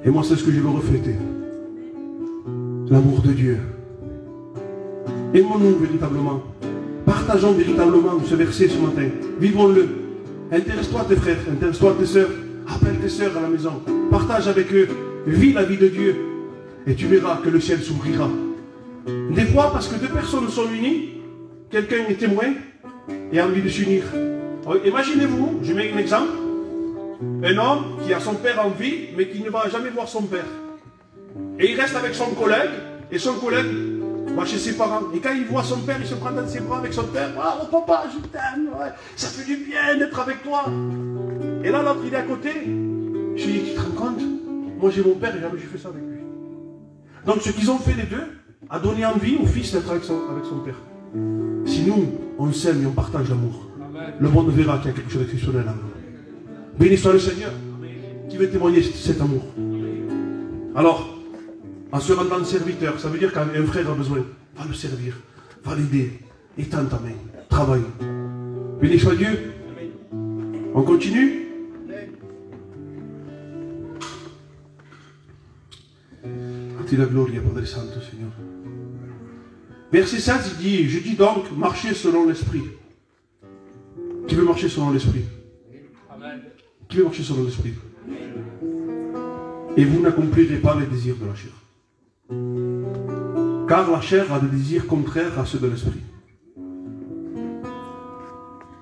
Et moi, c'est ce que je veux refléter. L'amour de Dieu. Aimons-nous véritablement. Partageons véritablement ce verset ce matin. Vivons-le. Intéresse-toi à tes frères, intéresse-toi à tes sœurs. Appelle tes sœurs à la maison. Partage avec eux. Vis la vie de Dieu. Et tu verras que le ciel s'ouvrira. Des fois, parce que deux personnes sont unies, quelqu'un est témoin et a envie de s'unir. Imaginez-vous, je mets un exemple, un homme qui a son père en vie, mais qui ne va jamais voir son père. Et il reste avec son collègue, et son collègue va chez ses parents. Et quand il voit son père, il se prend dans ses bras avec son père. « Ah, oh papa, je t'aime, ouais, ça fait du bien d'être avec toi. » Et là, l'autre, il est à côté. Je lui dis, tu te rends compte? Moi, j'ai mon père et jamais j'ai fait ça avec lui. Donc, ce qu'ils ont fait les deux a donné envie au fils d'être avec son père. Si nous, on s'aime et on partage l'amour, le monde verra qu'il y a quelque chose d'exceptionnel là. Béni soit le Seigneur qui veut témoigner cet amour. Alors, en se rendant serviteur, ça veut dire qu'un frère a besoin, va le servir, va l'aider, étends ta main, travaille. Béni soit Dieu. On continue. A ti la gloria, Padre Santo, Seigneur. Verset 16, il dit, je dis donc, marchez selon l'esprit. Qui veut marcher selon l'esprit? Qui veut marcher selon l'esprit? Et vous n'accomplirez pas les désirs de la chair. Car la chair a des désirs contraires à ceux de l'esprit.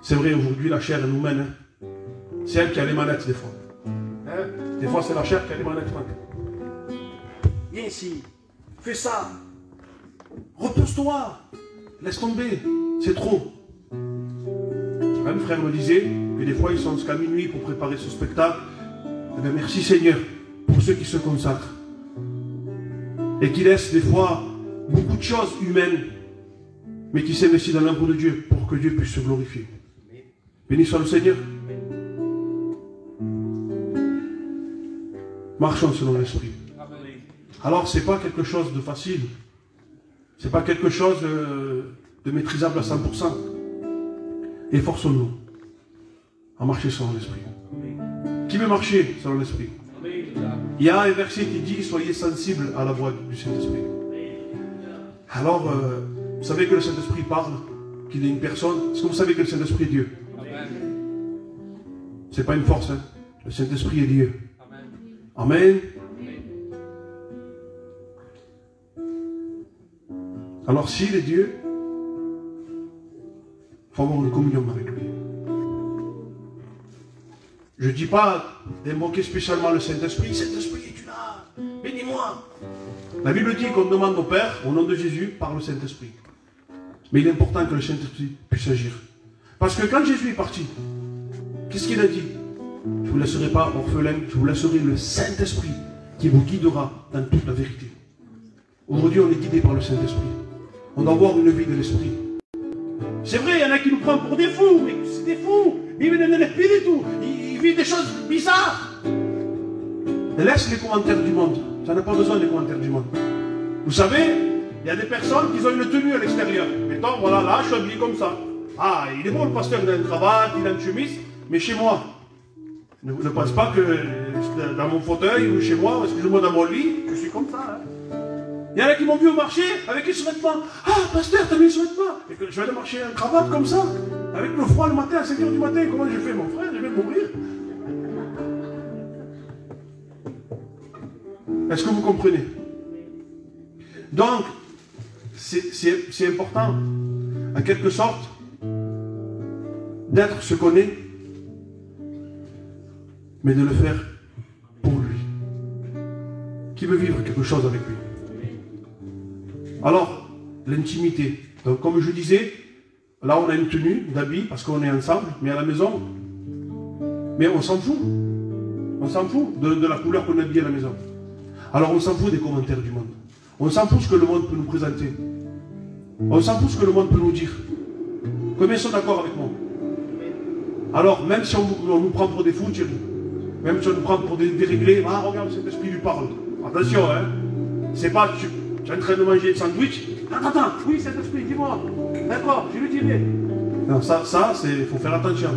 C'est vrai, aujourd'hui, la chair nous mène. Hein. C'est elle qui a les manettes des fois. Hein? Des fois, c'est la chair qui a les manettes. Viens ici, fais ça. Repose-toi. Laisse tomber. C'est trop. Un frère me disait que des fois, ils sont jusqu'à minuit pour préparer ce spectacle. Eh bien, merci Seigneur pour ceux qui se consacrent. Et qui laissent des fois beaucoup de choses humaines, mais qui s'investissent dans l'œuvre de Dieu pour que Dieu puisse se glorifier. Béni soit le Seigneur. Marchons selon l'esprit. Alors, ce n'est pas quelque chose de facile. Ce n'est pas quelque chose de maîtrisable à 100%. Efforçons-nous à marcher selon l'esprit. Qui veut marcher selon l'esprit? Il y a un verset qui dit, soyez sensibles à la voix du Saint-Esprit. Alors, vous savez que le Saint-Esprit parle, qu'il est une personne. Est-ce que vous savez que le Saint-Esprit est Dieu? Ce n'est pas une force, hein? Le Saint-Esprit est Dieu. Amen. Alors, s'il est Dieu, il faut avoir une communion avec lui. Je ne dis pas d'invoquer spécialement le Saint-Esprit. Saint-Esprit, tu l'as, bénis-moi. La Bible dit qu'on demande au Père, au nom de Jésus, par le Saint-Esprit. Mais il est important que le Saint-Esprit puisse agir. Parce que quand Jésus est parti, qu'est-ce qu'il a dit? Je ne vous laisserai pas orphelin, je vous laisserai le Saint-Esprit qui vous guidera dans toute la vérité. Aujourd'hui, on est guidé par le Saint-Esprit. On doit avoir une vie de l'Esprit. C'est vrai, il y en a qui nous prennent pour des fous, mais c'est des fous. Ils viennent de l'esprit du tout. Ils vivent des choses bizarres. Laisse les commentaires du monde. Ça n'a pas besoin des commentaires du monde. Vous savez, il y a des personnes qui ont une tenue à l'extérieur. Mettons, voilà, là, je suis habillé comme ça. Ah, il est bon le pasteur, il a une cravate, il a une chemise. Mais chez moi, ne pense pas que dans mon fauteuil ou chez moi, excusez-moi, dans mon lit, je suis comme ça. Hein. Il y en a qui m'ont vu au marché avec un sous-vêtement. Ah, pasteur, t'as mis un sous-vêtement? Et que je vais aller marcher en cravate comme ça, avec le froid le matin à 5h du matin. Comment j'ai fait, mon frère? Je vais mourir. Est-ce que vous comprenez? Donc, c'est important, en quelque sorte, d'être ce qu'on est, mais de le faire pour lui. Qui veut vivre quelque chose avec lui? Alors, l'intimité. Donc, comme je disais, là, on a une tenue d'habit parce qu'on est ensemble, mais à la maison, mais on s'en fout. On s'en fout de la couleur qu'on habille à la maison. Alors, on s'en fout des commentaires du monde. On s'en fout ce que le monde peut nous présenter. On s'en fout ce que le monde peut nous dire. Combien sont d'accord avec moi? Alors, même si on nous prend pour des fous, Thierry, même si on nous prend pour des déréglés, ah, regarde, cet esprit lui parle. Attention, hein. C'est pas... Tu es en train de manger un sandwich. Attends, oui, cet esprit, dis-moi. D'accord, je lui dirai. Non, ça, il faut faire attention.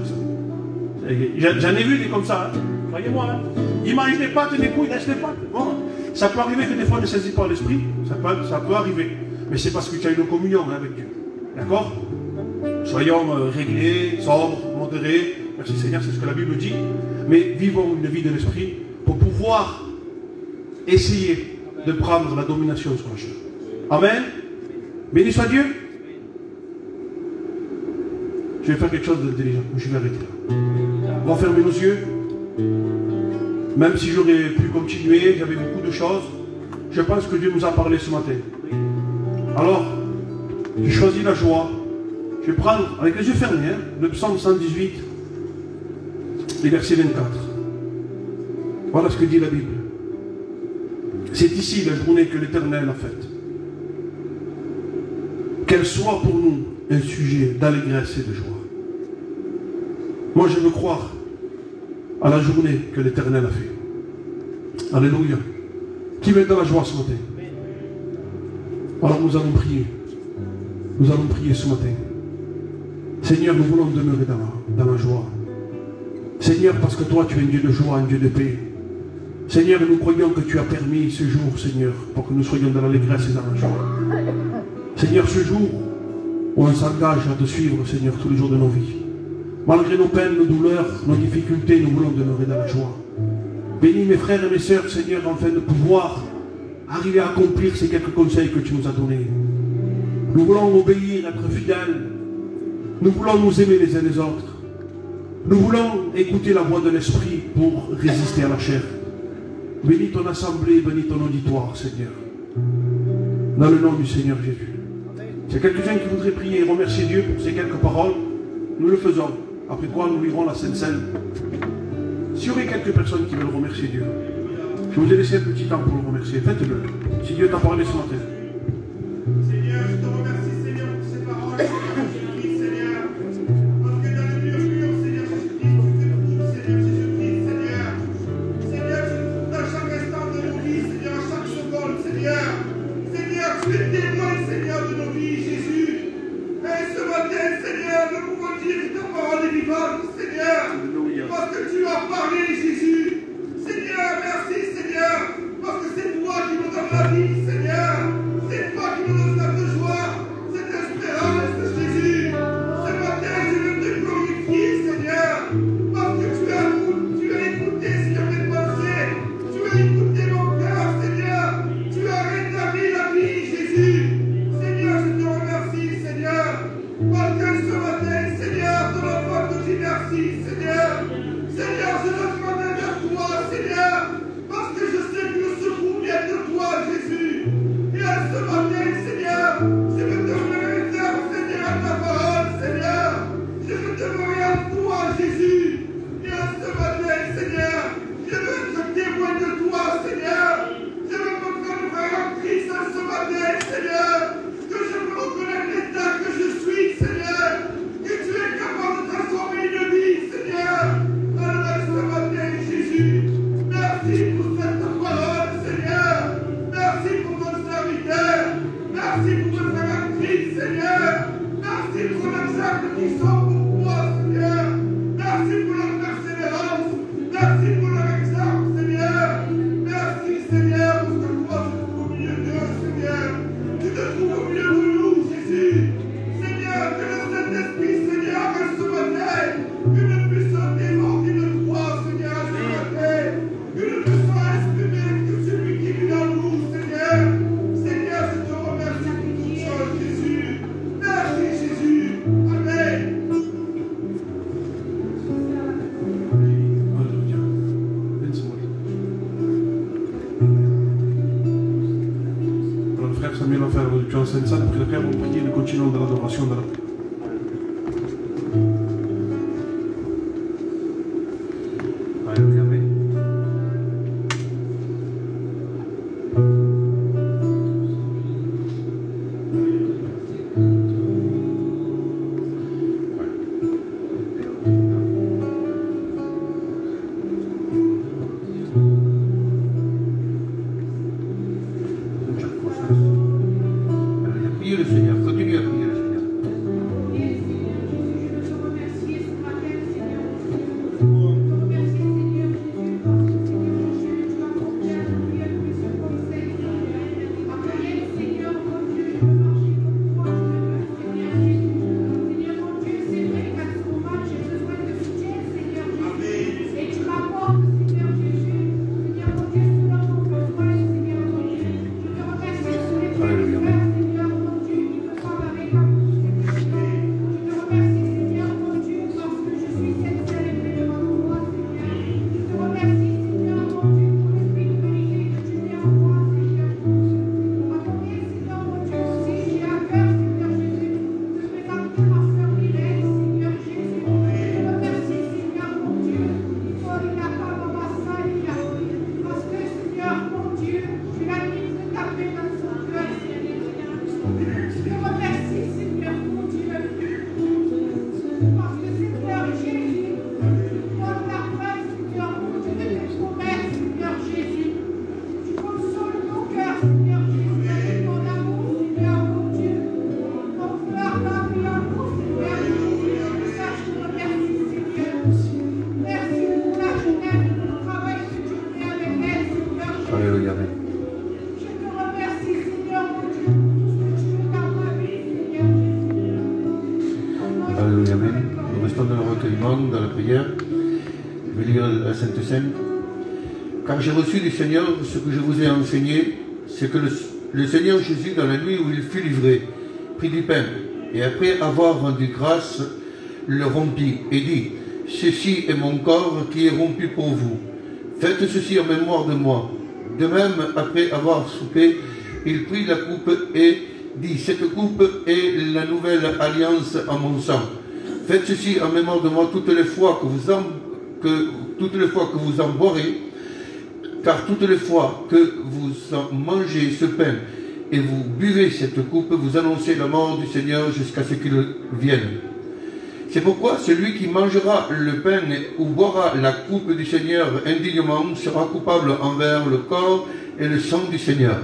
J'en ai vu des comme ça, hein. Croyez-moi. Hein. Ils mangent des pâtes et des couilles, ils lâchent les pâtes. Bon, ça peut arriver que des fois on ne saisit pas l'esprit. Ça peut arriver. mais c'est parce que tu as une communion avec Dieu. D'accord? Soyons réglés, sobres, modérés. Merci Seigneur, c'est ce que la Bible dit. Mais vivons une vie de l'esprit pour pouvoir essayer de prendre la domination sur la chair. Amen. Béni soit Dieu. Je vais faire quelque chose d'intelligent. Je vais arrêter là. On va fermer nos yeux. Même si j'aurais pu continuer, j'avais beaucoup de choses. Je pense que Dieu nous a parlé ce matin. Alors, j'ai choisi la joie. Je vais prendre, avec les yeux fermés, le psaume 118, les versets 24. Voilà ce que dit la Bible. C'est ici la journée que l'Éternel a faite. Qu'elle soit pour nous un sujet d'allégresse et de joie. Moi, je veux croire à la journée que l'Éternel a fait. Alléluia. Qui va être dans la joie ce matin? Alors nous allons prier. Nous allons prier ce matin. Seigneur, nous voulons demeurer dans la joie. Seigneur, parce que toi, tu es un Dieu de joie, un Dieu de paix. Seigneur, nous croyons que tu as permis ce jour, Seigneur, pour que nous soyons dans l'allégresse et dans la joie. Seigneur, ce jour où on s'engage à te suivre, Seigneur, tous les jours de nos vies. Malgré nos peines, nos douleurs, nos difficultés, nous voulons demeurer dans la joie. Bénis mes frères et mes sœurs, Seigneur, afin de pouvoir arriver à accomplir ces quelques conseils que tu nous as donnés. Nous voulons obéir, être fidèles. Nous voulons nous aimer les uns les autres. Nous voulons écouter la voix de l'Esprit pour résister à la chair. Bénis ton assemblée, bénis ton auditoire, Seigneur. Dans le nom du Seigneur Jésus. S'il y a quelqu'un qui voudrait prier et remercier Dieu pour ces quelques paroles, nous le faisons. Après quoi, nous lirons la Sainte Seine. S'il y aurait quelques personnes qui veulent remercier Dieu, je vous ai laissé un petit temps pour le remercier. Faites-le. Si Dieu t'a parlé ce matin. Seigneur, je te remercie, Seigneur, pour ces paroles, Seigneur Jésus-Christ, Seigneur. Parce que dans le murmure, Seigneur Jésus-Christ, tu te trouves, Seigneur Jésus-Christ, Seigneur. Seigneur, tu te trouves dans chaque instant de nos vies, Seigneur, à chaque seconde, Seigneur. Seigneur, tu es témoin, Seigneur, de nos vies, Jésus. Et ce matin, Seigneur, nous pouvons dire que ta parole est vivante, Seigneur. Parce que tu as parlé, Jésus. Seigneur, merci, Seigneur. Parce que c'est toi qui nous donnes la vie, Seigneur. C'est toi qui nous donnes cette joie, cette espérance, Jésus. Ce matin, je veux te glorifier, Seigneur. Parce que tu as écouté, Seigneur, mes pensées. Tu as écouté mon cœur, Seigneur. Tu as rétabli la vie, Jésus. Seigneur, je te remercie, Seigneur. Parce que ce matin, Seigneur, ton enfant te dit merci, Seigneur. Seigneur, je veux demander vers toi, Seigneur. Parce que je sais que le secours vient de toi, Jésus. Et à ce matin, Seigneur, je veux demeurer ferme, Seigneur, à ta parole, Seigneur. Je veux demeurer à toi, Jésus. Et à ce matin, Seigneur, je veux être témoin de toi, Seigneur. Je veux me faire le frère en Christ à ce matin, Seigneur. Que je me reconnais l'état que je suis, Seigneur. Que tu es capable de transformer une vie, Seigneur. Alors ce matin, Jésus, merci pour cette parole, Seigneur. Merci pour ton serviteur. Merci pour ton frère en Christ, Seigneur. Merci pour l'exemple qui sont pour toi, Seigneur. Merci pour leur persévérance. Merci pour leur exemple, Seigneur. Merci, Seigneur, parce que toi, tu te trouves au milieu d'eux, Seigneur. Tu te trouves au milieu de nous, Jésus. Seigneur, que le Saint-Esprit, Seigneur, ce matin, une puissance démordie de toi, Seigneur, ce matin. Une puissance exprimée que celui qui vit en nous, Seigneur. Seigneur, je te remercie pour toutes choses, Jésus. Merci, Jésus. Amen. Alléluia. Laisse-moi. Alors le frère Samuel va faire tu en Sainte Salle, après le frère va prier, nous continuons dans l'adoration, dans la prière. Alléluia. Amen. Priez le Seigneur, continuez à prier le Seigneur. Je te remercie, Seigneur, mon Dieu, parce que Seigneur Jésus, tu donnes la preuve, Seigneur, mon Dieu, de tes promesses, Seigneur Jésus. Tu consoles nos cœurs, Seigneur Jésus, avec ton amour, Seigneur, mon Dieu. Ton feu ardent et amour, Seigneur Jésus. Pour ça, je te remercie, Seigneur. Merci pour la jeunesse, pour le travail que tu fais avec elle, Seigneur Jésus. Alléluia. Amen. Je te remercie, Seigneur, mon Dieu, pour tout ce que tu fais dans ma vie, Seigneur Jésus. Alléluia. Amen. Nous restons dans le recueillement, dans la prière. Je vais lire la Sainte Seine. Car j'ai reçu du Seigneur ce que je vous ai enseigné, c'est que le Seigneur Jésus, dans la nuit où il fut livré, prit du pain, et après avoir rendu grâce, le rompit, et dit, « Ceci est mon corps qui est rompu pour vous. Faites ceci en mémoire de moi. » De même, après avoir soupé, il prit la coupe et dit, « Cette coupe est la nouvelle alliance en mon sang. Faites ceci en mémoire de moi toutes les fois que vous en boirez, car toutes les fois que vous en mangez ce pain et vous buvez cette coupe, vous annoncez la mort du Seigneur jusqu'à ce qu'il vienne. C'est pourquoi celui qui mangera le pain ou boira la coupe du Seigneur indignement sera coupable envers le corps et le sang du Seigneur.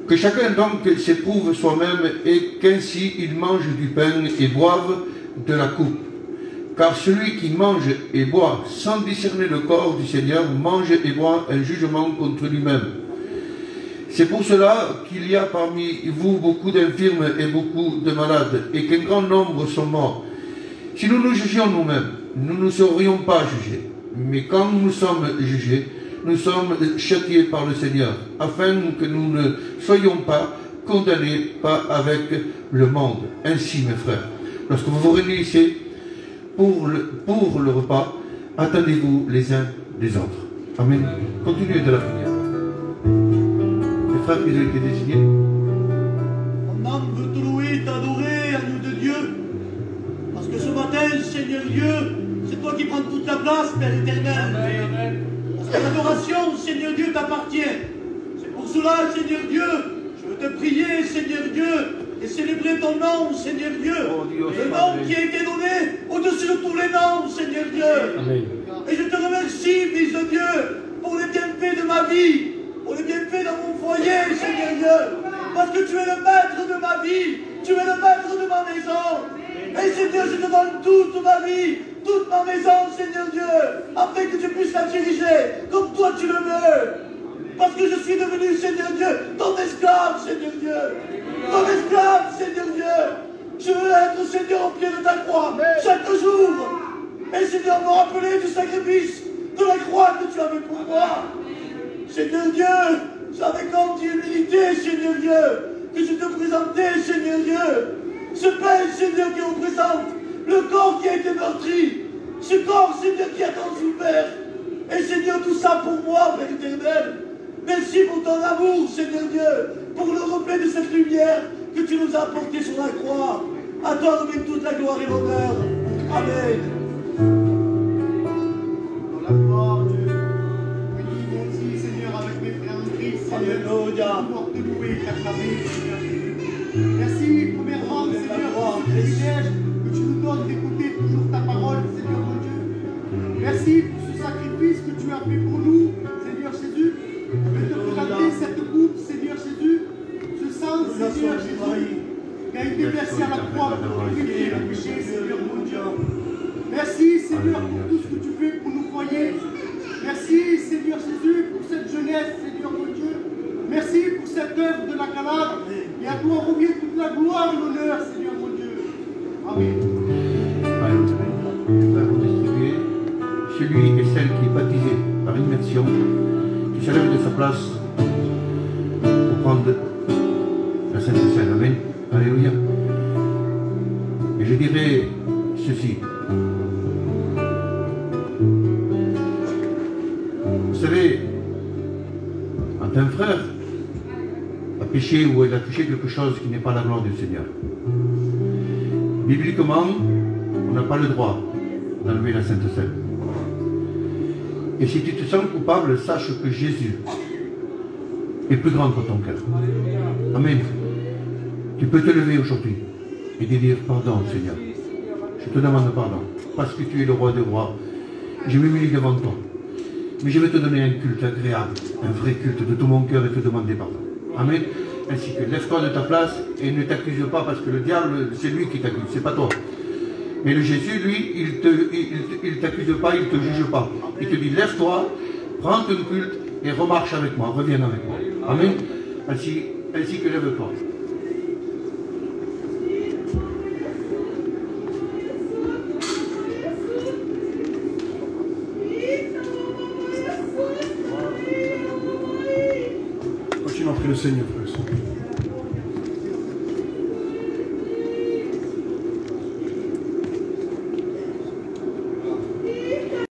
Que chacun donc s'éprouve soi-même et qu'ainsi il mange du pain et boive de la coupe. Car celui qui mange et boit sans discerner le corps du Seigneur mange et boit un jugement contre lui-même. C'est pour cela qu'il y a parmi vous beaucoup d'infirmes et beaucoup de malades, et qu'un grand nombre sont morts. Si nous nous jugions nous-mêmes, nous ne serions pas jugés. Mais quand nous sommes jugés, nous sommes châtiés par le Seigneur, afin que nous ne soyons pas condamnés pas avec le monde. Ainsi, mes frères, lorsque vous vous réunissez pour le repas, attendez-vous les uns des autres. Amen. Continuez de la prière. Les frères qui ont été désignés. Mon âme veut te louer, t'adorer, agneau de Dieu. Parce que ce matin, Seigneur Dieu, c'est toi qui prends toute la place, Père éternel. Parce que l'adoration, Seigneur Dieu, t'appartient. C'est pour cela, Seigneur Dieu, je veux te prier, Seigneur Dieu, et célébrer ton nom, Seigneur Dieu. Le nom qui a été donné au-dessus de tous les noms, Seigneur Dieu. Amen. Et je te remercie, Fils de Dieu, pour les bienfaits de ma vie, pour les bienfaits dans mon foyer, Seigneur Dieu. Parce que tu es le maître de ma vie, tu es le maître de ma maison. Et Seigneur, je te donne toute ma vie, toute ma maison, Seigneur Dieu, afin que tu puisses la diriger comme toi tu le veux. Parce que je suis devenu, Seigneur Dieu, ton esclave, Seigneur Dieu. Ton esclave, Seigneur Dieu. Je veux être, Seigneur, au pied de ta croix, chaque jour. Et Seigneur, me rappeler du sacrifice de la croix que tu avais pour moi. Seigneur Dieu, c'est avec grande humilité, Seigneur Dieu, que je te présentais, Seigneur Dieu. Ce pain, Seigneur, qui représente le corps qui a été meurtri. Ce corps, Seigneur, qui a tant souffert. Et Seigneur, tout ça pour moi, Père éternel. Merci pour ton amour, Seigneur Dieu, pour le reflet de cette lumière que tu nous as apportée sur la croix. À toi revienne toute la gloire et l'honneur. Amen. Dans la gloire, Dieu. Oui, aussi, Seigneur, avec mes frères en Christ. Alléluia. Pour te louer, t'acclamer, Seigneur Jésus. Merci, premièrement, Seigneur, pour ce privilège que tu nous donnes d'écouter toujours ta parole, Seigneur mon Dieu. Merci pour ce sacrifice que tu as fait pour nous, Seigneur Jésus. Je vais te présenter cette coupe, Seigneur Jésus. Ce sang, Seigneur Jésus, qui a été versé à la croix pour purifier le péché, Seigneur mon Dieu. Merci, Seigneur, pour tout ce que tu fais pour nos foyers. Merci, Seigneur Jésus, pour cette jeunesse, Seigneur mon Dieu. Merci pour cette œuvre de la Canade. Et à toi revient toute la gloire et l'honneur, Seigneur mon Dieu. Amen. Nous avons distribué celui et celle qui est baptisé par immersion, qui se lève de sa place pour prendre la Sainte Seine. Amen. Alléluia. Et je dirais ceci. Vous savez, quand un frère a péché ou il a touché quelque chose qui n'est pas la gloire du Seigneur, bibliquement, on n'a pas le droit d'enlever la Sainte Seine. Et si tu te sens coupable, sache que Jésus est plus grand que ton cœur. Amen. Tu peux te lever aujourd'hui et dire pardon, Seigneur. Je te demande pardon, parce que tu es le roi des rois. Je m'humilie devant toi. Mais je vais te donner un culte agréable, un vrai culte de tout mon cœur et te demander pardon. Amen. Ainsi que lève-toi de ta place et ne t'accuse pas, parce que le diable, c'est lui qui t'accuse, c'est pas toi. Mais le Jésus, lui, il t'accuse pas, il te juge pas. Il te dit, lève-toi, prends ton culte et remarche avec moi, reviens avec moi. Amen. Ainsi que lève-toi. Continue à prier le Seigneur, frère.